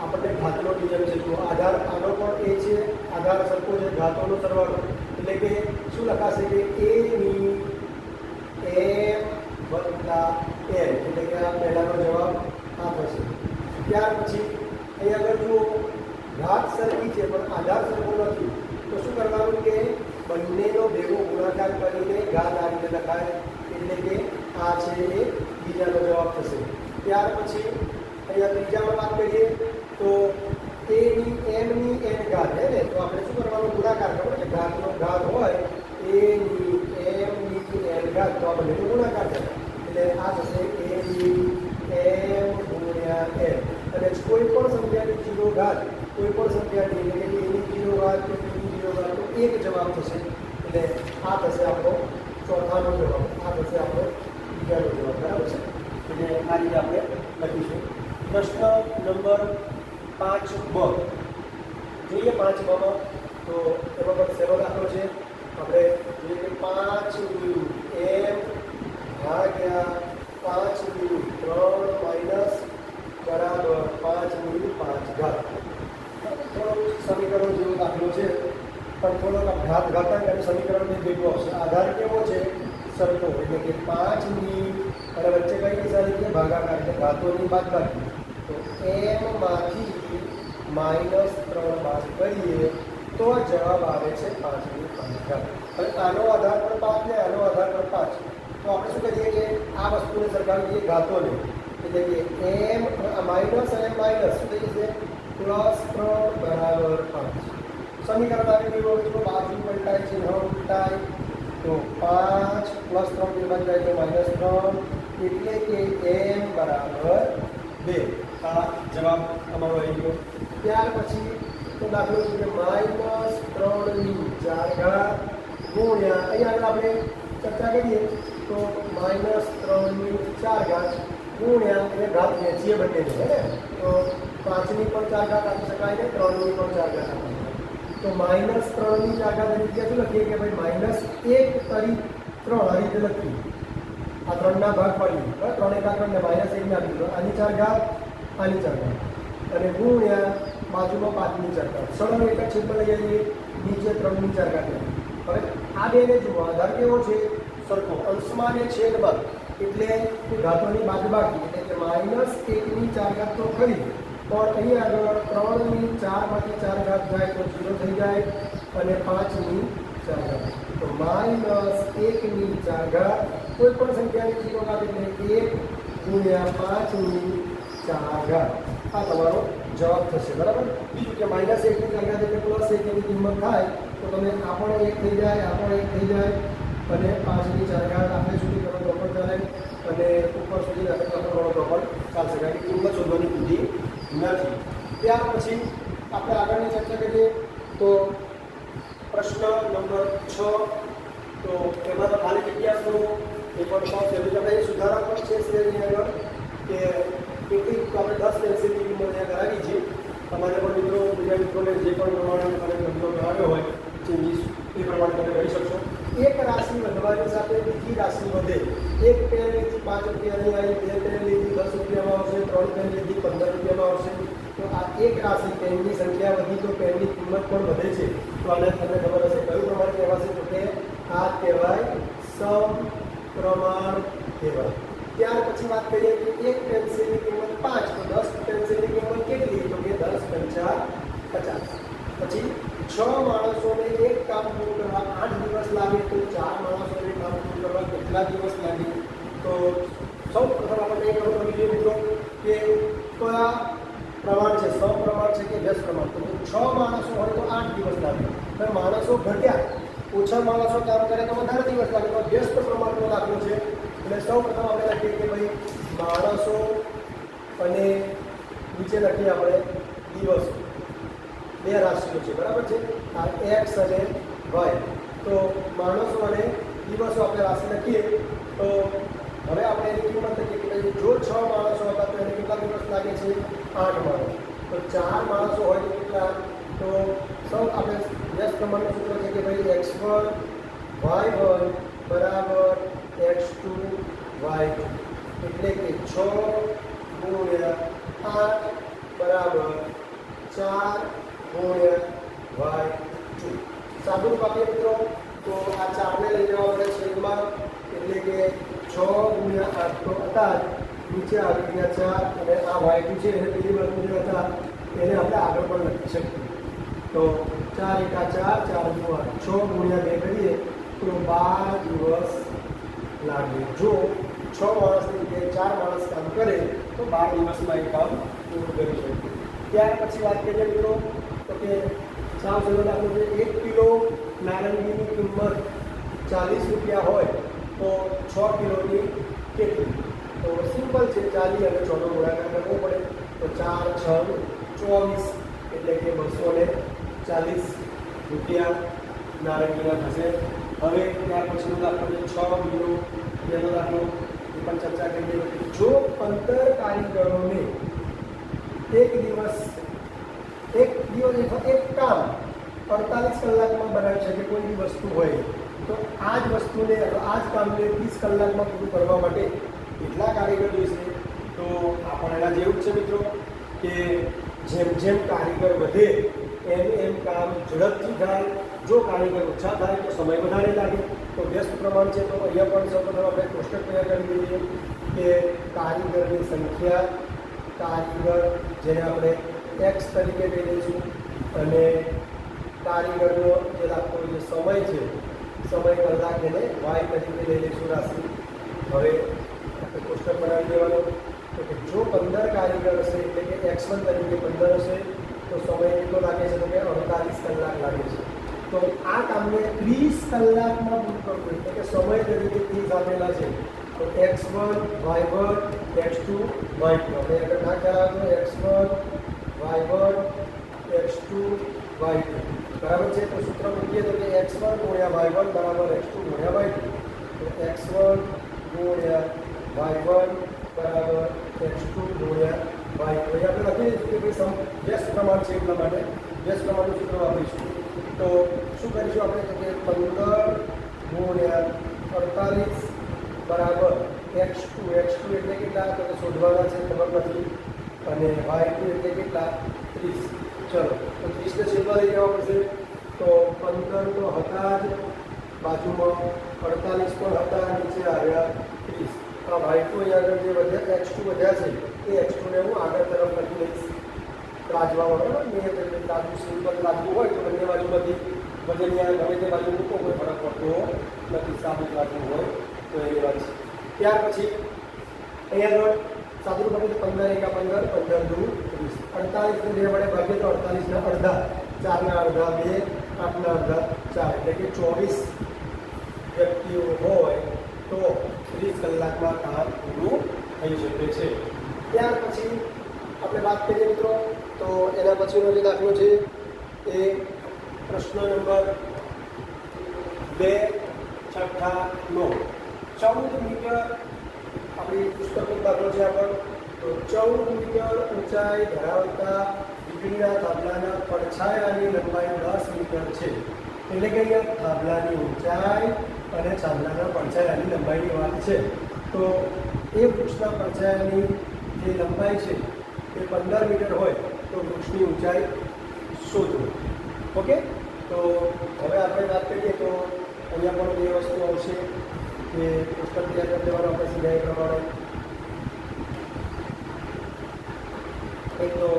આપણને ઘાતનો નિયમ છે. તો આધાર આનો પણ એ છે, આધાર સરખો છે, ઘાતોનો સરવાળો, એટલે કે શું લખાશે કે a ની m વત્તા n, એટલે કે આ પહેલાનો જવાબ આ થશે. ત્યાર પછી અહીં આગળ જુઓ ઘાત સરખી છે પણ આધાર સરખો નથી, તો શું કરવાનું કે બંનેનો ભેગો ગુણાકાર કરીને ઘાત આ રીતે લખાય, એટલે કે આ છે એ બીજાનો જવાબ થશે. ત્યાર પછી અહીંયા ત્રીજામાં વાત કરીએ તો a ની m ની n ઘાત હે ને, તો આપણે શું કરવાનું ગુણાકાર કરવો, એટલે ઘાતનો ઘાત હોય a ની m ની n ઘાત, તો આ બંનેનો ગુણાકાર થાય એટલે આ થશે a ની m ગુણ્યા n. અને કોઈ પણ સંખ્યાની 0 ઘાત, કોઈ પણ સંખ્યાની એટલે કે a ની 0 ઘાત કે b ની 0 ઘાત, તો એક જવાબ થશે. એટલે આ થશે આપણો ચોથાનો જવાબ, આ થશે આપણો બીજાનો જવાબ. બરાબર છે? એટલે આ રીતે આપણે લખીશું. પ્રશ્ન નંબર 5બ જોઈએ. 5બ માં તો એમાં પણ સેલો દાખલો છે. આપણે જોઈએ કે 5 m ભાગ્યા 5 3 માઇનસ બરાબર 5 5 ઘાત. થોડો સમીકરણ જેવો દાખલો છે, પણ થોડોક ઘાતાંક અને સમીકરણની ભેગો હશે. આધાર કેવો છે? સરખો, એટલે કે 5 ની અને વચ્ચે કઈ નિશાની છે? ભાગાકાર, એટલે ઘાતોની બાદબાકી. તો m માંથી -3 બાદ કરીએ તો જવાબ આવે છે 5 ની 5 ઘાત. હવે આનો આધાર પણ 5 ને આનો આધાર પણ 5, તો આપણે શું કરીએ કે આ વસ્તુને સરખાવીએ ઘાતોને, એટલે કે m માઇનસ અને માઇનસ શું થઈ જશે? +3 બરાબર 5. સમીકરણ આવી ગયું. જો બાજુ પલટાય છે, ન ઉલટાય તો 5 +3 થી બાદ જાય તો -3, એટલે કે m બરાબર 2. આ જવાબ અમારો આવી ગયો. ત્યાર પછી તો દાખલો છે કે -3 ની 4 ઘાત ગુણ્યા, અહીંયા આગળ આપણે ચર્ચા કરીએ તો -3 ની 4 ઘાત ગુણ્યા, એટલે ઘાત વેચીએ બંનેને, હે ને? તો 5 ની પણ 4 ઘાત આપી શકાય ને 3 ની પણ 4 ઘાત આપી શકાય. તો -3 ની 4 ઘાત એની જગ્યાએ શું લખીએ કે ભાઈ -1 તરી 3 આ રીતે લખીએ. આ 3 ના ભાગ પાડીએ, બરાબર? 3 એકા 3 ને -1 ને આપી દીધો. આની 4 ઘાત, આની 4 ઘાત, અને ગુણ્યા બાજુમાં 5 ની 4 ઘાત. સળંગ એક જ છેદમાં લઈ આવીએ, નીચે 3 ની 4 ઘાત લઈએ. હવે આ બેને જુઓ, આધાર કેવો છે? સરખો. અંશમાં ને છેદમાં, એટલે ઘાતોની બાદબાકી, એટલે કે -1 ની 4 ઘાત તો ખરી, પણ અહીં આગળ 3 ની 4 માંથી 4 ઘાત જાય તો 0 થઈ જાય, અને 5 ની 4 ઘાત. તો -1 ની 4 ઘાત, કોઈ પણ સંખ્યાની 0 ઘાત એટલે 1 ગુણ્યા 5 ની 4 ઘાત. આ તમારો જવાબ થશે. બરાબર? બીજું કે -1 ની 4 ઘાત એટલે +1 ની કિંમત થાય, તો તમે આ પણ 1 થઈ જાય, આ પણ 1 થઈ જાય, અને 5 ની 4 ઘાત આપણે સુધી કરો તો પણ ચાલે, અને ઉપર સુધી આપણે કરો તો પણ ચાલશે, કારણ કે કિંમત શોધવાની બુદ્ધિ નથી. ત્યાર પછી આપણે આગળની ચર્ચા કરીએ તો પ્રશ્ન નંબર 6, તો એમાં તો ખાલી જગ્યાનો એ પણ શોખ છે. એટલે આપણે સુધારા પણ છે શ્રેણી આગળ કે કેટલી, તો આપણે 10 પેન્સિલની કિંમત અહીંયા કરાવી છે. તમારે પણ મિત્રો, બીજા મિત્રોને જે પણ પ્રમાણે તમે ધંધો કરાવ્યો હોય ચેન્જીસ, એ પ્રમાણે તમે કરી શકશો. એક રાશિ વધવાની સાથે બીજી રાશિ વધે. એક પેન લીધી 5 રૂપિયાની આવી, 2 પેન લીધી 10 રૂપિયામાં આવશે, 3 પેન લીધી 15 રૂપિયામાં આવશે. તો આ એક રાશિ, પેનની સંખ્યા વધી તો પેનની કિંમત પણ વધે છે. તો આને તમને ખબર હશે કયું પ્રમાણ કહેવાશે? તો કે આ કહેવાય સમપ્રમાણ કહેવાય. ત્યાર પછી વાત કરીએ કે એક પેન્સિલની કિંમત 5, તો 10 પેન્સિલની કિંમત કેટલી? તો કે 10 × 50. પછી 6 માણસોને એક કામ પૂરું કરવા 8 દિવસ લાગે, તો 4 માણસોને કામ પૂરું કરવા કેટલા દિવસ લાગે? તો સૌ પ્રથમ આપણે એ ખબર પડવી જોઈએ મિત્રો કે કયા પ્રમાણ છે, સપ્રમાણ છે કે વ્યસ્ત પ્રમાણ. તો 6 માણસો હોય તો 8 દિવસ લાગે. હવે માણસો ઘટ્યા, ઓછા માણસો કામ કરે તો વધારે દિવસ લાગે. તો વ્યસ્ત પ્રમાણનો દાખલો છે. એટલે સૌ પ્રથમ આપણે લખીએ કે ભાઈ માણસો અને નીચે લખીએ આપણે દિવસો. 2 રાશિઓ છે. બરાબર છે? આ x અને y. તો માણસો અને દિવસો આપણે રાશિ લખીએ. તો હવે આપણે એની કિંમત લખીએ કે ભાઈ જો 6 માણસો હતા તો એને કેટલા દિવસ લાગે છે? 8 માણસ. તો 4 માણસો હોય તો કેટલા? તો સૌ આપણે વ્યસ્ત પ્રમાણનું સૂત્ર છે કે ભાઈ x1 y1 બરાબર x2 y2, એટલે કે 6 × 8 બરાબર 4 × y2. સાદું આપીએ મિત્રો તો આ 4 ને લઈ જવા પડે છેદમાં, એટલે કે 6 × 8 તો હતા નીચે આવી ગયા 4, અને આ y2 છે એને બીજી બાજુ જે હતા એને આપણે આગળ પણ લખી શકીએ. તો 4 × 4 4 × 8, 6 × 2 કરીએ તો 12 દિવસ લાગે. જો 6 માણસની જગ્યાએ 4 માણસ કામ કરે તો 12 દિવસમાં એ કામ પૂરું કરી શકીએ. ત્યાર પછી વાત કરીએ મિત્રો તો કે સાવ સરળ દાખલો છે. 1 કિલો નારંગીની કિંમત 40 રૂપિયા હોય તો 6 કિલોની કેટલી? તો સિમ્પલ છે, 40 અને 6 નો ગુણાકાર કરવો પડે. તો 4 6 24 એટલે કે 240 રૂપિયા નારંગીના થશે. હવે ત્યાર પછીનો દાખલો છે 6 કિલો, એનો દાખલો એ પણ ચર્ચા કરી દઈએ. જો 15 કારીગરોને એક દિવસ એક કામ 48 કલાકમાં બનાવી શકે કોઈ બી વસ્તુ હોય, તો આ જ વસ્તુને આ જ કામને 30 કલાકમાં પૂરું કરવા માટે કેટલા કારીગર જોઈશે? તો આ પણ એના જેવું જ છે મિત્રો, કે જેમ જેમ કારીગર વધે એમ કામ ઝડપથી થાય. જો કારીગર ઓછા થાય તો સમય વધારે લાગે. તો વ્યસ્ત પ્રમાણ છે. તો અહીંયા પણ સૌપ્રથમ આપણે કોષ્ટક તૈયાર કરી દઈએ કે કારીગરની સંખ્યા, કારીગર જેને આપણે x તરીકે લઈ લઈશું, અને કારીગરનો જે લાગતો જે સમય છે, સમય કલાક એને y તરીકે લઈ લઈશું રાશિ. હવે આપણે કોષ્ટક બનાવી દેવાનો. તો કે જો 15 કારીગર હશે એટલે કે x1 તરીકે 15 હશે તો સમય કેટલો લાગે છે? તો કે 48 કલાક લાગે છે. તો આ કામને 30 કલાકમાં પૂરું કરવું એટલે કે સમય તરીકે 30 આપેલા છે. તો x1 y1 x2 y2 આપણે આગળ ના કરાવો તો x1 y1 x2 y2 બરાબર છે. તો સૂત્ર મૂકીએ તો કે x1 ગુણ્યા y1 બરાબર x2 ગુણ્યા y2. તો x1 ગુણ્યા y1 બરાબર x2 ગુણ્યા y2. એ આપણે લખી દઈશું કે વ્યસ્ત પ્રમાણ છે એટલા માટે વ્યસ્ત પ્રમાણનું સૂત્ર વાપરીશું. તો શું કરીશું આપણે? તો કે 15 ગુણ્યા 48 બરાબર x2 એટલે કેટલા? તો કે શોધવાના છે, ખબર નથી. અને y2 એટલે કેટલા? 30. ચલો, તો 30 ને છેદમાં લઈ જવા પડશે. તો 15 તો હતા જ, બાજુમાં 48 પણ હતા, નીચે આવ્યા 30. આ y2 અહીંયા આગળ જે વધ્યા x2 વધ્યા છે એ x2 ને હું આગળ તરફ લખી લઈશ રાજવા બરાબર. નિયત એટલે રાજુ સિમ્પલ રાજવું હોય તો બંને બાજુમાંથી વજનિયા ગમે તે બાજુ મૂકો કોઈ ફરક પડતો નથી. સાબિત રાજવું હોય તો એની વાત છે. ત્યાર પછી અહીંયા આગળ સાદું પડે 15 એકા 15 15 દુ 30. 48 ને 2 વડે ભાગીએ તો 48 ના અડધા, 4 ના અડધા 2, 8 ના અડધા 4 એટલે કે 24 વ્યક્તિઓ હોય તો 30 કલાકમાં કામ પૂરું થઈ શકે છે. ત્યાર પછી આપણે વાત કરીએ મિત્રો, તો એના પછીનો જે દાખલો છે એ પ્રશ્ન નંબર 2 છઠ્ઠા નો 14 મીટર આપણી પુસ્તકનો દાખલો છે આપણો. તો 14 મીટર ઊંચાઈ ધરાવતા વીજળીના થાંભલાના પડછાયાની લંબાઈ 10 મીટર છે. એટલે કે અહીંયા થાંભલાની ઊંચાઈ અને થાંભલાના પડછાયાની લંબાઈની વાત છે. તો એ વૃક્ષના પડછાયાની જે લંબાઈ છે એ 15 મીટર હોય તો વૃક્ષની ઊંચાઈ શોધો. ઓકે, તો હવે આપણે વાત કરીએ તો અહીંયા પણ બે વસ્તુ આવશે કે પુસ્તક તૈયાર કરી દેવાનું આપણે સીધા એ પ્રમાણે. એક તો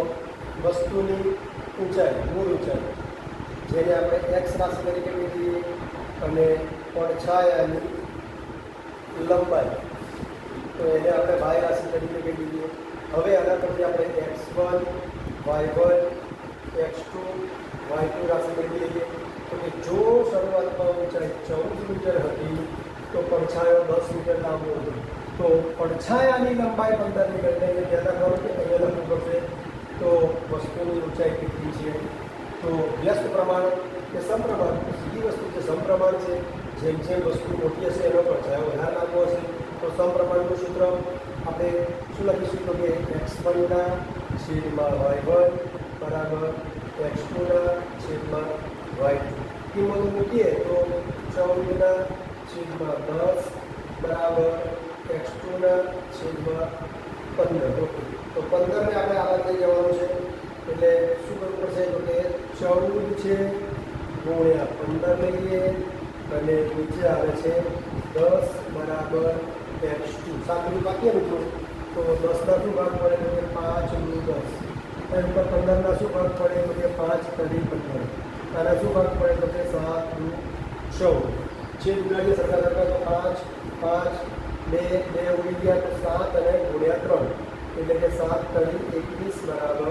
વસ્તુની ઊંચાઈ, મૂળ ઊંચાઈ, જેને આપણે x રાશિ તરીકે કહીએ, અને પડછાયાની લંબાઈ તો એને આપણે y રાશિ તરીકે કહી દઈએ. હવે આના પરથી આપણે x1 y1 x2 y2 રાશિ કરી લઈએ. તો કે જો શરૂઆતમાં ઊંચાઈ 14 મીટર હતી તો પડછાયો 10 મીટર લાંબો હતો. તો પડછાયાની લંબાઈ 15 મીટર એટલે ધ્યાન રાખવાનું કે અહીંયા લખવું પડશે. તો વસ્તુની ઊંચાઈ કેટલી છે? તો વ્યસ્ત પ્રમાણ કે સમપ્રમાણ? સીધી વસ્તુ છે, સમપ્રમાણ છે. જેમ જેમ વસ્તુ મોટી હશે એનો પડછાયો વધારે લાંબો હશે. તો સમપ્રમાણનું સૂત્ર આપણે શું લખીશું? તો કે x1 ના છેદમાં y1 બરાબર x2 ના છેદમાં y2. કિંમતો મૂકીએ તો 14 ના છેદમાં 10 બરાબર x2 ના છેદમાં 15. ઓકે, તો 15 ને આપણે આગળ લઈ જવાનું છે. એટલે શું કરવું પડશે? તો કે 14 છે ગુણ્યા 15 લઈએ અને નીચે આવે છે 10 બરાબર x2. સાતનું બાકી મિત્રો તો 10 ના શું ભાગ પડે? તો કે 5 × 10. એમ પર 15 ના શું ભાગ પડે? તો કે 5 × 15. આના શું ભાગ પડે? તો કે 7 × 14. છેદ ઉડાડીએ સરખા સરખા તો 5 5 2 ઉડી ગયા તો 7 અને ગુણ્યા 3 એટલે કે 7 × 21 બરાબર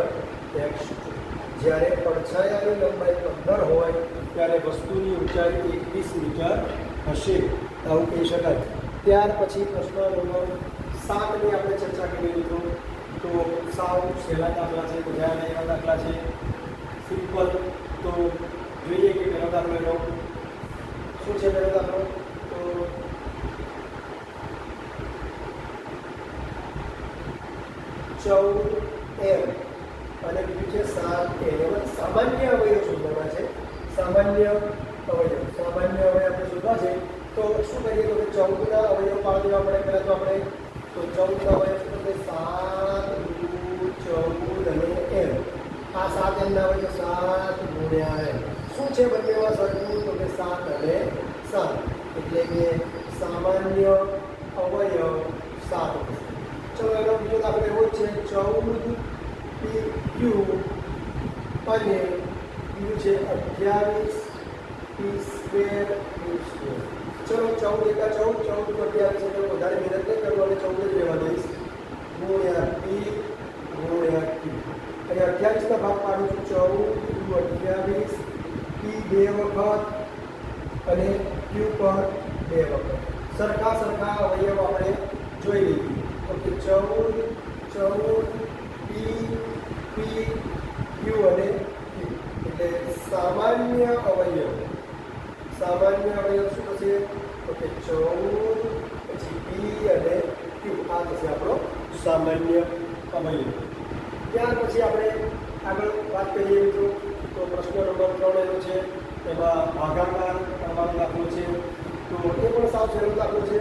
x2. જ્યારે પડછાયાની લંબાઈ 15 હોય ત્યારે વસ્તુની ઊંચાઈ 21 મીટર હશે, આવું કહી શકાય. ત્યાર પછી પ્રશ્ન નંબર 7ની આપણે ચર્ચા કરી મિત્રો. તો સાવ સહેલા દાખલા છે, ધ્યાન એવા દાખલા છે, સિમ્પલ. તો જોઈએ કે પહેલો દાખલો એનો શું છે. પહેલો દાખલો તો 14m અને બીજું છે 7n. એમાં સામાન્ય અવયવ શોધવાના છે. સામાન્ય અવયવ આપણે શોધવા છે. તો શું કરીએ તો 14ના અવયવ પાડી દેવા પડે. પહેલાં તો આપણે 14ના અવયવ શું થશે? 7 × 14 અને m. આ 7n ના અવયવ 7 × m. શું છે બંનેમાં સરખું? તો કે 7 અને 7. એટલે કે સામાન્ય અવયવ 7. ચલો એનો બીજો દાખલો એવો જ છે. 14pq અને બીજું છે 28p²q². ચલો 14 એકા 14, 14 × 28 એટલે વધારે મહેનત નહીં કરવાની, 14 જ રહેવા દઈશ. ગુણ્યા p ગુણ્યા q. અને 28ના ભાગ પાડું છું. 14 × 28 p 2 વખત અને q પર 2 વખત. સરખા અવયવ આપણે જોઈ લઈએ. તો કે 14 p q અને q એટલે સામાન્ય અવયવ શું થશે? તો કે 14 પછી p અને q. આ થશે આપણો સામાન્ય અવયવ. ત્યાર પછી આપણે આગળ વાત કરીએ મિત્રો. તો પ્રશ્ન નંબર 3 એનો છે. એમાં ભાગાકાર કરવાનો દાખલો છે. તો એ પણ સાવ સહેલો દાખલો છે.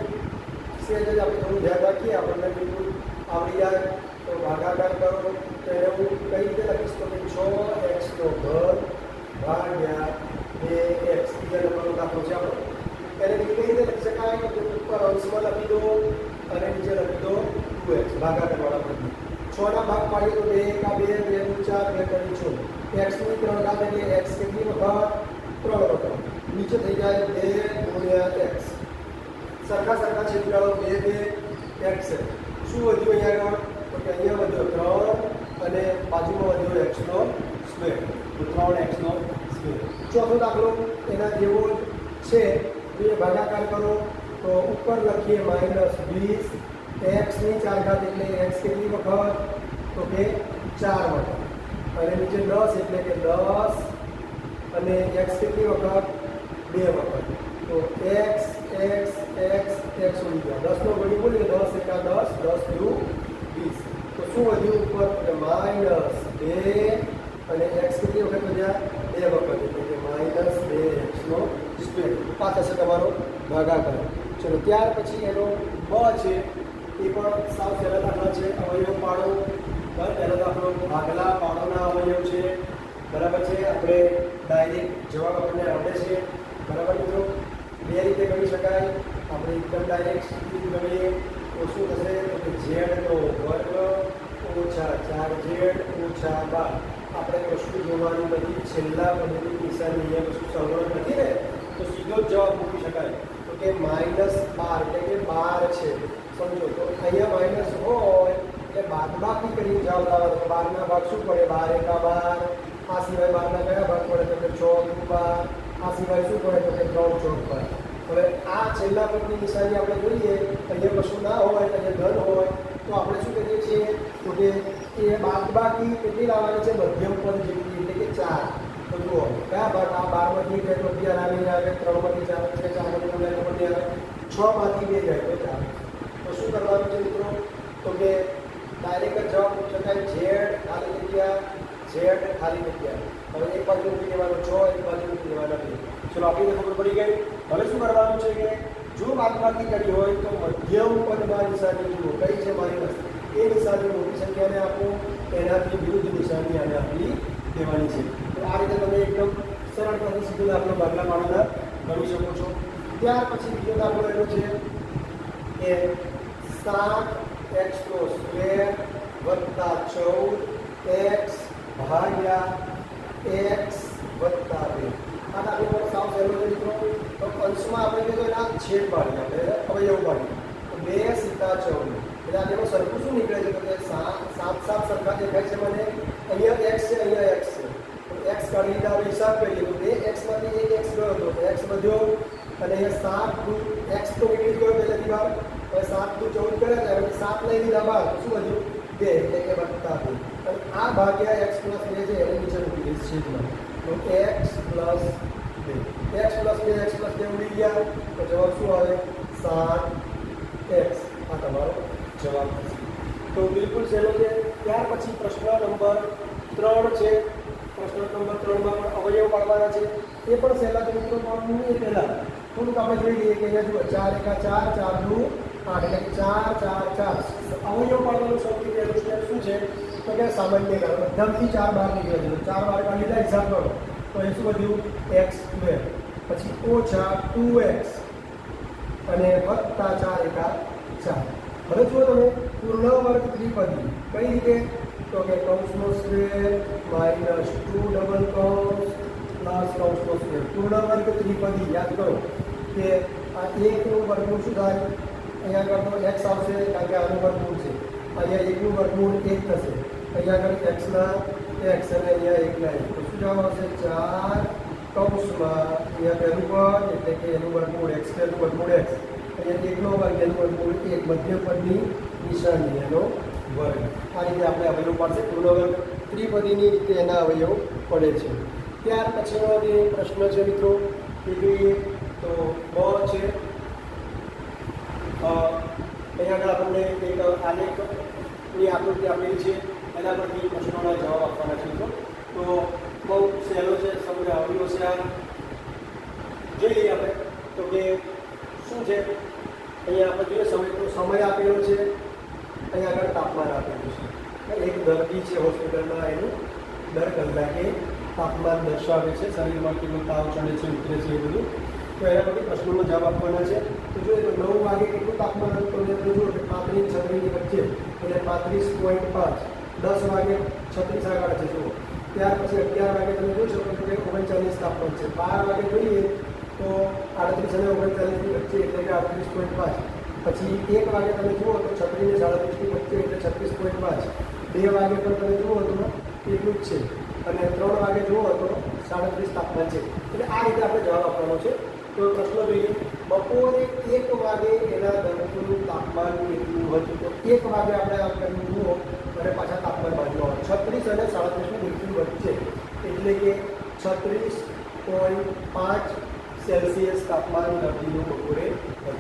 સેજ જ આપણે થોડું ધ્યાન રાખીએ, આપણને બિલકુલ આવડી જાય. તો ભાગાકાર કરો તો એને હું કઈ રીતે લખીશ? તો કે 6x² ભાગ્યા 2x. બીજા નંબરનો દાખલો છે આપણો. એને કઈ રીતે લખી શકાય? તો ઉપર અંશમાં લખી દો અને નીચે લખી દો 2x. ભાગાકારવાળા પદ્ધતિ. 6ના ભાગ પાડીએ તો 2 એકા 2, 2 × 4, 2 × 6. x ની 3 ઘાત એટલે x કેટલી વખત? 3 વખત. નીચે થઈ જાય 2 × x. સરખા છેદગાળો 2 2 x. શું વધ્યું અહીંયા આગળ? તો કે અહીંયા વધ્યો 3 અને બાજુમાં વધ્યો x². તો 3x². ચોથો દાખલો એના જેવો છે. તો એ ભાગાકાર કરો તો ઉપર લખીએ -20. x ની 4 ઘાત એટલે x કેટલી વખત? તો કે 4 વખત. અને નીચે 10 એટલે કે 10 અને x કેટલી વખત? 2 વખત. તો x ઉડી ગયા. 10નો ઘડી બોલીએ 10 એકા 10, 10 દુ 20. તો શું વધ્યું ઉપર? -2 અને x કેટલી વખત વધ્યા? 2 વખત. એટલે કે -2x². આ થશે તમારો ભાગાકાર. ચલો ત્યાર પછી એનો બ છે. એ પણ સાવ સહેલા દાખલા છે. અવયવ પાડો. પહેલો દાખલો ભાગલા પાડોના અવયવ છે. બરાબર છે. આપણે ડાયરેક્ટ જવાબ આપણને આવડે છે. બરાબર મિત્રો. બે રીતે ગણી શકાય. આપણે એકદમ ડાયરેક્ટ ગણીએ તો શું થશે? તો કે z નો વર્ગ ઓછા 4z ઓછા 12. આપણે કશું જોવાનું નથી. છેલ્લા પદની નિશાની અહીંયા કશું સંગ્રહ નથી ને, તો સીધો જ જવાબ મૂકી શકાય. તો કે -12 એટલે કે 12 છે. સમજો તો અહીંયા માઇનસ હોય એટલે બાદબાકી કરીને જવાબ લાવવાનો. 12ના ભાગ શું પડે? 12 એકા 12. આ સિવાય 12ના કયા ભાગ પડે? તો કે 6 દુ 12. આ સિવાય શું પડે? તો કે 3 ચોક 12. હવે આ છેલ્લા પદની નિશાની આપણે જોઈએ. અહીંયા કશું ના હોય, અહીંયા ધન હોય તો આપણે શું કરીએ છીએ? તો કે એ બાદબાકી કેટલી લાવવાની છે? મધ્યમ પદ જેટલી, એટલે કે 4. તો જુઓ કયા ભાગ? આ 12માંથી જાય તો 11 આવી આવે, 3માંથી 4 છે, 4માંથી 9 આવે, 6માંથી 2 જાય તો 4. તો શું કરવાનું છે મિત્રો? તો કે ડાયરેક્ટ જ જવાબ પૂછી શકાય. z ખાલી જગ્યા, z ખાલી જગ્યા. હવે એક બાજુ મૂકી દેવાનો 6, એક બાજુ મૂકી દેવાના 2. ચલો આપણી ખબર પડી ગઈ. હવે શું કરવાનું છે કે જો બાદબાકી કરી હોય તો મધ્યમ પદમાં નિશાની જુઓ કઈ છે? માઇનસ. એ નિશાની મોટી સંખ્યાને આપો, એનાથી વિરુદ્ધ નિશાની આને આપી દેવાની છે. તો આ રીતે તમે એકદમ સરળતાથી સીધો દાખલો ભાગલા પાડોના ગણી શકો છો. ત્યાર પછી બીજો દાખલો એનો છે કે 7x² વત્તા 14x ભાગ્યા x વત્તા 2. આ દાખલો પણ સાવ સહેલો છે મિત્રો. તો અંશમાં આપણે કીધું એના છેદ પાડીએ, આપણે અવયવ પાડીએ. તો 2 × 14 એટલે આ તેનું સરખું શું નીકળે છે? તો કે 7 સરખા દેખાય છે મને. અહીંયા x છે, અહીંયા x છે. તો x કાઢી લીધા. આપણે હિસાબ કરીએ તો 2x માંથી 1x ગયો હતો. x વધ્યો અને અહીંયા 7 દુ x તો નીકળી ગયો પહેલેથી બહાર, હવે 7 દુ 14 કર્યા હતા, હવે 7 લઈ લીધા બહાર તો શું વધ્યું 2 એટલે કે વત્તા 2. અને આ ભાગ્યા x + 2 છે એની નીચે મૂકી દઈશ છેદમાં, તો x + 2 ઉડી ગયા તો જવાબ શું આવે 7x. આ તમારો જવાબ છે. તો બિલકુલ સહેલો છે. ત્યાર પછી પ્રશ્ન નંબર 3 છે. પ્રશ્ન નંબર 3 માં પણ અવયવ પાડવાના છે. એ પણ સહેલા છે મિત્રો. પણ એ પહેલા થોડુંક આપણે જોઈ લઈએ કે અહીંયા જુઓ 4 × 4 4 નું 8 એટલે 4 4 4. અવયવ પાડવાનું સૌથી પહેલું સ્ટેપ શું છે તો કે સામાન્ય કાઢો. બધામાંથી 4 બહાર નીકળે છે. 4 બહાર કાઢી લીધા હિસાબ કરો તો એ શું વધ્યું x², પછી ઓછા 2x અને વત્તા 4 × 4. હવે જુઓ તમે પૂર્ણ વર્ગ ત્રિપદી કઈ રીતે તો કે કૌંસનો સ્ક્વેર માઇનસ 2 ડબલ કૌંસ પ્લસ કૌંસનો સ્ક્વેર. પૂર્ણ વર્ગ ત્રિપદી યાદ કરો કે આ 1 નું વર્ગમૂળ શું થાય, અહીંયા આગળ તો x આવશે કારણ કે આનું વર્ગમૂળ છે. અહીંયા 1 નું વર્ગમૂળ 1 થશે, અહીંયા આગળ x ના x અને અહીંયા 1 ના 1 તો શું જવાબ આવશે 4 કૌંસમાં અહીંયા પહેલું પદ એટલે કે એનું વર્ગમૂળ x નું વર્ગમૂળ x, અહીંયા 1 નો વર્ગ એનું વર્ગમૂળ 1, મધ્ય પદની નિશાની એનો વર્ગ. આ રીતે આપણે અવયવ પાડશે. પૂર્ણ વર્ગ ત્રિપદીની રીતે એના અવયવ પડે છે. ત્યાર પછીનો જે પ્રશ્ન છે મિત્રો એ જોઈએ તો બ છે. અહીંયા આગળ આપણને એક આલેખની આકૃતિ આપેલી છે, એના પરથી પ્રશ્નોના જવાબ આપવાના છે મિત્રો. તો બહુ સહેલો છે, સમગ્ર અવયવ છે. આ જોઈ લઈએ આપણે તો કે શું છે. અહીંયા આપણે જોઈએ સમય તો સમય આપેલો છે, અહીંયા આગળ તાપમાન આપેલું છે. એક દર્દી છે હોસ્પિટલમાં, એનું દર કલાકે તાપમાન દર્શાવે છે, શરીરમાં કેટલો તાવ ચડે છે ઉતરે છે એ બધું. તો એના પરથી પ્રશ્નોનો જવાબ આપવાના છે. તો જોઈએ તો 9 વાગે કેટલું તાપમાન હતું તો જુઓ કે 35 36 વચ્ચે એટલે 35.5. 10 વાગે 36 આગળ છે જુઓ. ત્યાર પછી 11 વાગે તમે જોઈ શકો છો કે 39 તાપમાન છે. 12 વાગે જોઈએ તો 38 અને 39 ની વચ્ચે એટલે કે 38.5. પછી 1 વાગે તમે જુઓ તો 36 અને 37 ની વચ્ચે એટલે 36.5. 2 વાગે પણ તમે જુઓ તો એટલું જ છે, અને 3 વાગે જુઓ તો 37 તાપમાન છે. એટલે આ રીતે આપણે જવાબ આપવાનો છે. તો પ્રશ્ન જોઈએ બપોરે 1 વાગે એના દર્દીનું તાપમાન કેટલું હતું. તો 1 વાગે આપણે આ કર્યું જુઓ અને પાછા તાપમાન બાજુ આવે 36 અને 37 ની બિલકુલ વચ્ચે એટલે કે 36.5 સેલ્સિયસ તાપમાન દર્દીનું બપોરે હતું.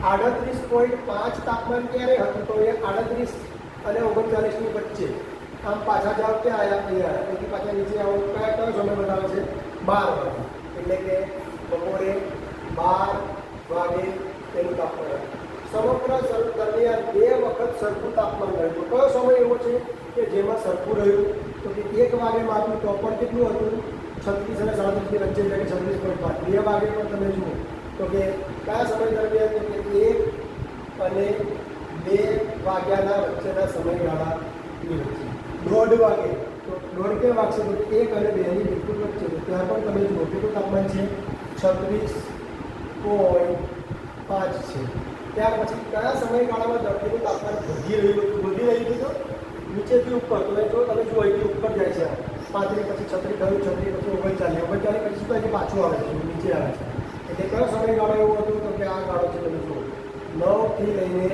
38.5 તાપમાન ક્યારે હતું તો એ 38 અને 39 ની વચ્ચે. આમ પાછા જાવ ક્યાં આવ્યા અહીંયા એથી પાછા નીચે આવો કયો સમય બતાવે છે 12 વાગે એટલે કે બપોરે 12 વાગે તેનું તાપમાન હતું. સમગ્ર દરમિયાન 2 વખત સરખું તાપમાન રહ્યું. કયો સમય એવો છે કે જેમાં સરખું રહ્યું તો કે 1 વાગે માપ્યું તો પણ કેટલું હતું 36 અને 37 ની વચ્ચે એટલે કે 36.5. 2 વાગે પણ તમે જુઓ તો કે કયા સમય દરમિયાન તો કે 1 અને 2 વાગ્યાના વચ્ચેના સમયગાળાની વચ્ચે. 1:30 વાગે તો 1:30 કે વાગશે તો 1 અને 2 ની બિલકુલ વચ્ચે. તો ત્યાં પણ તમે જુઓ કેટલું તાપમાન છે 36.5 છે. ત્યાર પછી કયા સમયગાળામાં દર્દીનું તાપમાન વધી રહ્યું હતું તો નીચેથી ઉપર. તો જો તમે જુઓ અહીંથી ઉપર જાય છે 35 પછી 36 થયું, 36 પછી 39 પછી તો અહીં પાછું આવે છે નીચે આવે છે. એટલે કયો સમયગાળો એવો હતો તો કે આ ગાળો છે તમે જુઓ 9 થી લઈને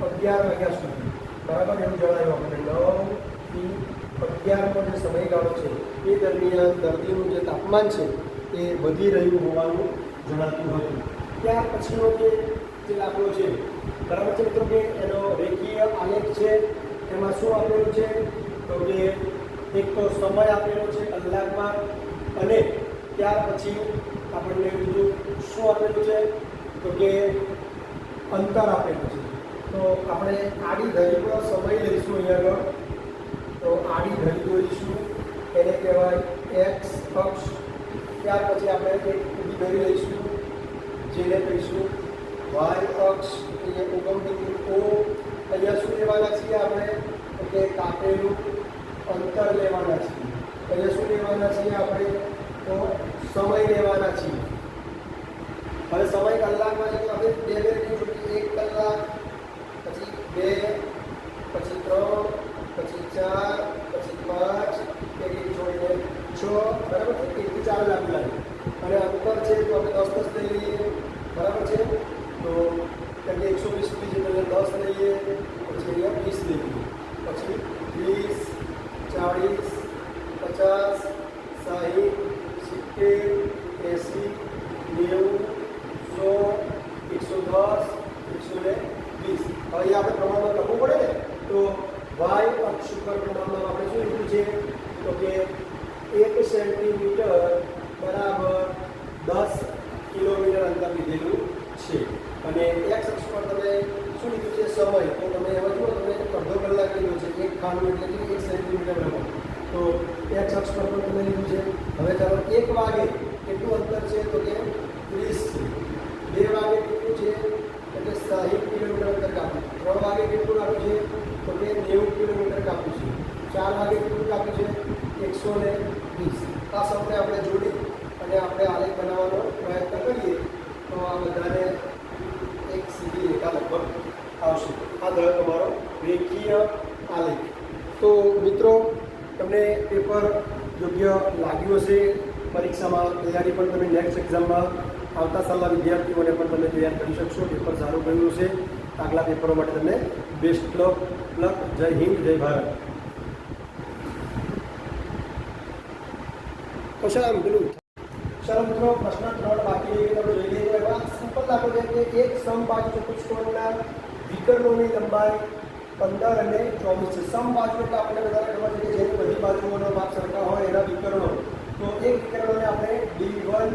11 વાગ્યા સુધી. બરાબર એવું જણાવ્યું આપણે 9 થી 11નો જે સમયગાળો છે એ દરમિયાન દર્દીનું જે તાપમાન છે એ વધી રહ્યું હોવાનું જણાતું હતું. ત્યાર પછીનો જે દાખલો છે બરાબર છે મિત્રો કે એનો રેખીય આલેખ છે. એમાં શું આપેલું છે તો કે એક તો સમય આપેલો છે કલાકમાં, અને ત્યાર પછી આપણને બીજું શું આપેલું છે તો કે અંતર આપેલું છે. તો આપણે આડી ધરી પર સમય લઈશું અહીંયા આગળ. તો આડી ધરી દોરીશું એને કહેવાય x અક્ષ. ત્યાર પછી આપણે એક ઊભી ધરી લઈશું જેને કહીશું y અક્ષ. અહીંયા ઉગમ બિંદુ O. અહીંયા શું લેવાના છીએ આપણે તો કે કાપેલું અંતર લેવાના છીએ. અહીંયા શું લેવાના છીએ આપણે તો સમય લેવાના છીએ. હવે સમય કલાકમાં છે તો આપણે 2 લઈશું 1 કલાક, પછી 2, પછી 3, પછી 4, પછી 5, એક છોડીને 6. બરાબર છે. 1 થી 4 લાગુ લાગે. અને અંતર છે તો આપણે 10 લઈ લઈએ ડિગ્રી, પછી 20, 40, 50, 60, 70, 80, 90, 100, 110, 120. હવે અહીંયા આપણે પ્રમાણમાં લખવું પડે ને, તો વાય અક્ષ ઉપર પ્રમાણમાં આપણે શું લીધું છે, તો કે 1 સેન્ટીમીટર બરાબર 10 કિલોમીટર અંતર લીધેલું છે. અને એક્સ અક્ષ પર તમે શું લીધું છે, સમય, તો તમે એમાં જુઓ તમે અડધો કલાક લીધો છે, 1 ખાનું એટલે કે 1 સેન્ટીમીટર બરાબર. તો એક્સ અક્ષ પર પણ તમે લીધું છે. હવે ચાલો 1 વાગે કેટલું અંતર છે, તો કે 30 છે. 2 વાગે કેટલું છે, તો કે 60 કિલોમીટર અંતર કાપ્યું. 3 વાગે કેટલું કાપ્યું છે, તો કે 90 કિલોમીટર કાપ્યું છે. 4 વાગે કેટલું કાપ્યું છે, 120. આ સૌને આપણે જોડી અને આપણે આલેખ બનાવવાનો પ્રયત્ન કરીએ તો આ બધાને એક સીધી રેખા લગભગ આવશે. આ થયો તમારો રેખીય આલેખ. તો મિત્રો, તમને પેપર યોગ્ય લાગ્યું હશે. પરીક્ષામાં તૈયારી પણ તમે નેક્સ્ટ એક્ઝામમાં આવતા સાલના વિદ્યાર્થીઓને પણ તમે તૈયાર કરી શકશો. પેપર સારું ગયું હશે. આગલા પેપરો માટે તમને બેસ્ટ લક. જય હિન્દ, જય ભારત. તો ચાલો મિત્રો, પ્રશ્ન 3 બાકી તમે જોઈ લઈએ. એમાં સિમ્પલ દાખલો છે કે એક સમબાજુ ચતુષ્કોણના વિકર્ણોની લંબાઈ 15 અને 24 છે. સમબાજુ એટલે આપણે બધાને ખબર છે કે જેની બધી બાજુઓનો માપ સરખા હોય એના વિકર્ણો. તો એક વિકર્ણોને આપણે D1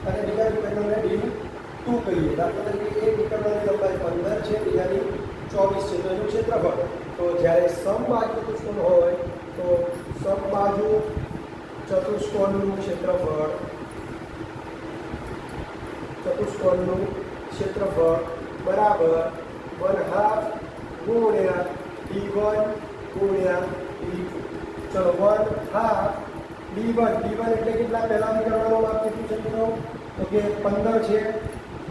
અને બીજા વિકર્ણોને D2 કહીએ. દાખલા તરીકે એક વિકર્ણોની લંબાઈ 15 છે, બીજાની 24 છે, તો એનું ક્ષેત્રફળ. તો જ્યારે સમબાજુ ચતુષ્કોણ હોય તો સમબાજુ ચતુષ્કોણનું ક્ષેત્રફળ બરાબર 1/2 ગુણ્યા D1 ગુણ્યા D2. ચલો 1/2 D1 એટલે કેટલા, પહેલા વિકર્ણોનું માપ કેટલું છે મિત્રો, તો કે 15 છે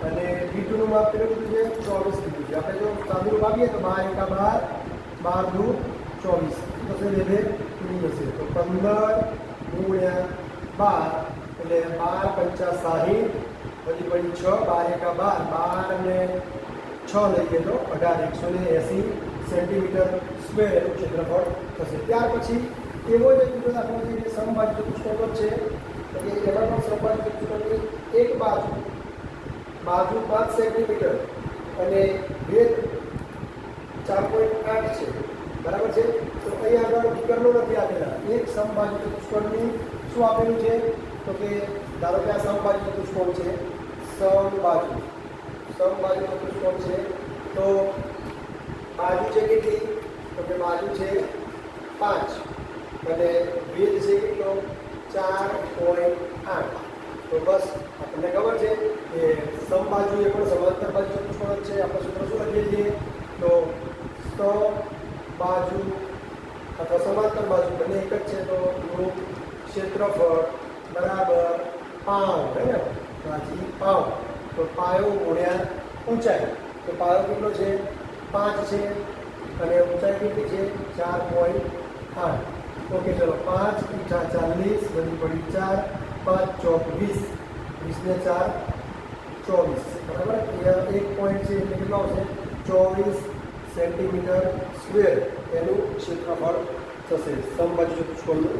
અને D2 નું માપ કેટલું છે, 24 લીધું છે. આપણે જો સાદું ભાગીએ તો 12 × 12, 12 × 2 24 તો બે હશે. તો 15 ગુણ્યા 12 એટલે 12 × 60, પછી પડી 6, 12 × 12, 12 અને 6 લઈએ તો 18, 180 સેન્ટીમીટર સ્ક્વેર એનું ક્ષેત્રફળ થશે. ત્યાર પછી એવો જ બીજો દાખલો છે કે સમબાજુ ચતુષ્કોણ છે, તો કે એમાં પણ સમબાજુ ચતુષ્કોણની એક બાજુ 5 સેન્ટીમીટર અને વેધ 4.8 છે, બરાબર છે. તો અહીંયા આગળ વિકર્ણો નથી આપેલા. એક સમબાજુ ચતુષ્કોણની શું આપેલું છે, તો કે ધારો કે આ સમબાજુ ચતુષ્કોણ છે, સમબાજુ ચતુષ્કોણ છે. તો બાજુ છે કેટલી, તો કે બાજુ છે 5 અને વેધ છે કેટલો, 4.8. તો બસ આપણને ખબર છે કે સમબાજુ એ પણ સમાંતર બાજુ ચતુષ્કોણ છે. આપણે સૂત્ર શું લખીએ છીએ, તો સમબાજુ અથવા સમાંતર બાજુ બંને એક જ છે, તો એનું ક્ષેત્રફળ બરાબર પાવ, હે ને, પાવ. તો પાયો ગુણ્યા ઊંચાઈ. તો પાયો કેટલો છે, 5 છે અને ઊંચાઈ કેટલી છે, 4.8. ઓકે, ચલો 5 × 40, બધી પડી 4, 5 ચોક 20, 20 ને 4 24, બરાબર. અહીંયા એક પોઈન્ટ છે એટલે કેટલો આવશે, 24 સેન્ટીમીટર સ્ક્વેર એનું ક્ષેત્રફળ થશે સમબાજુ ચતુષ્કોણનું.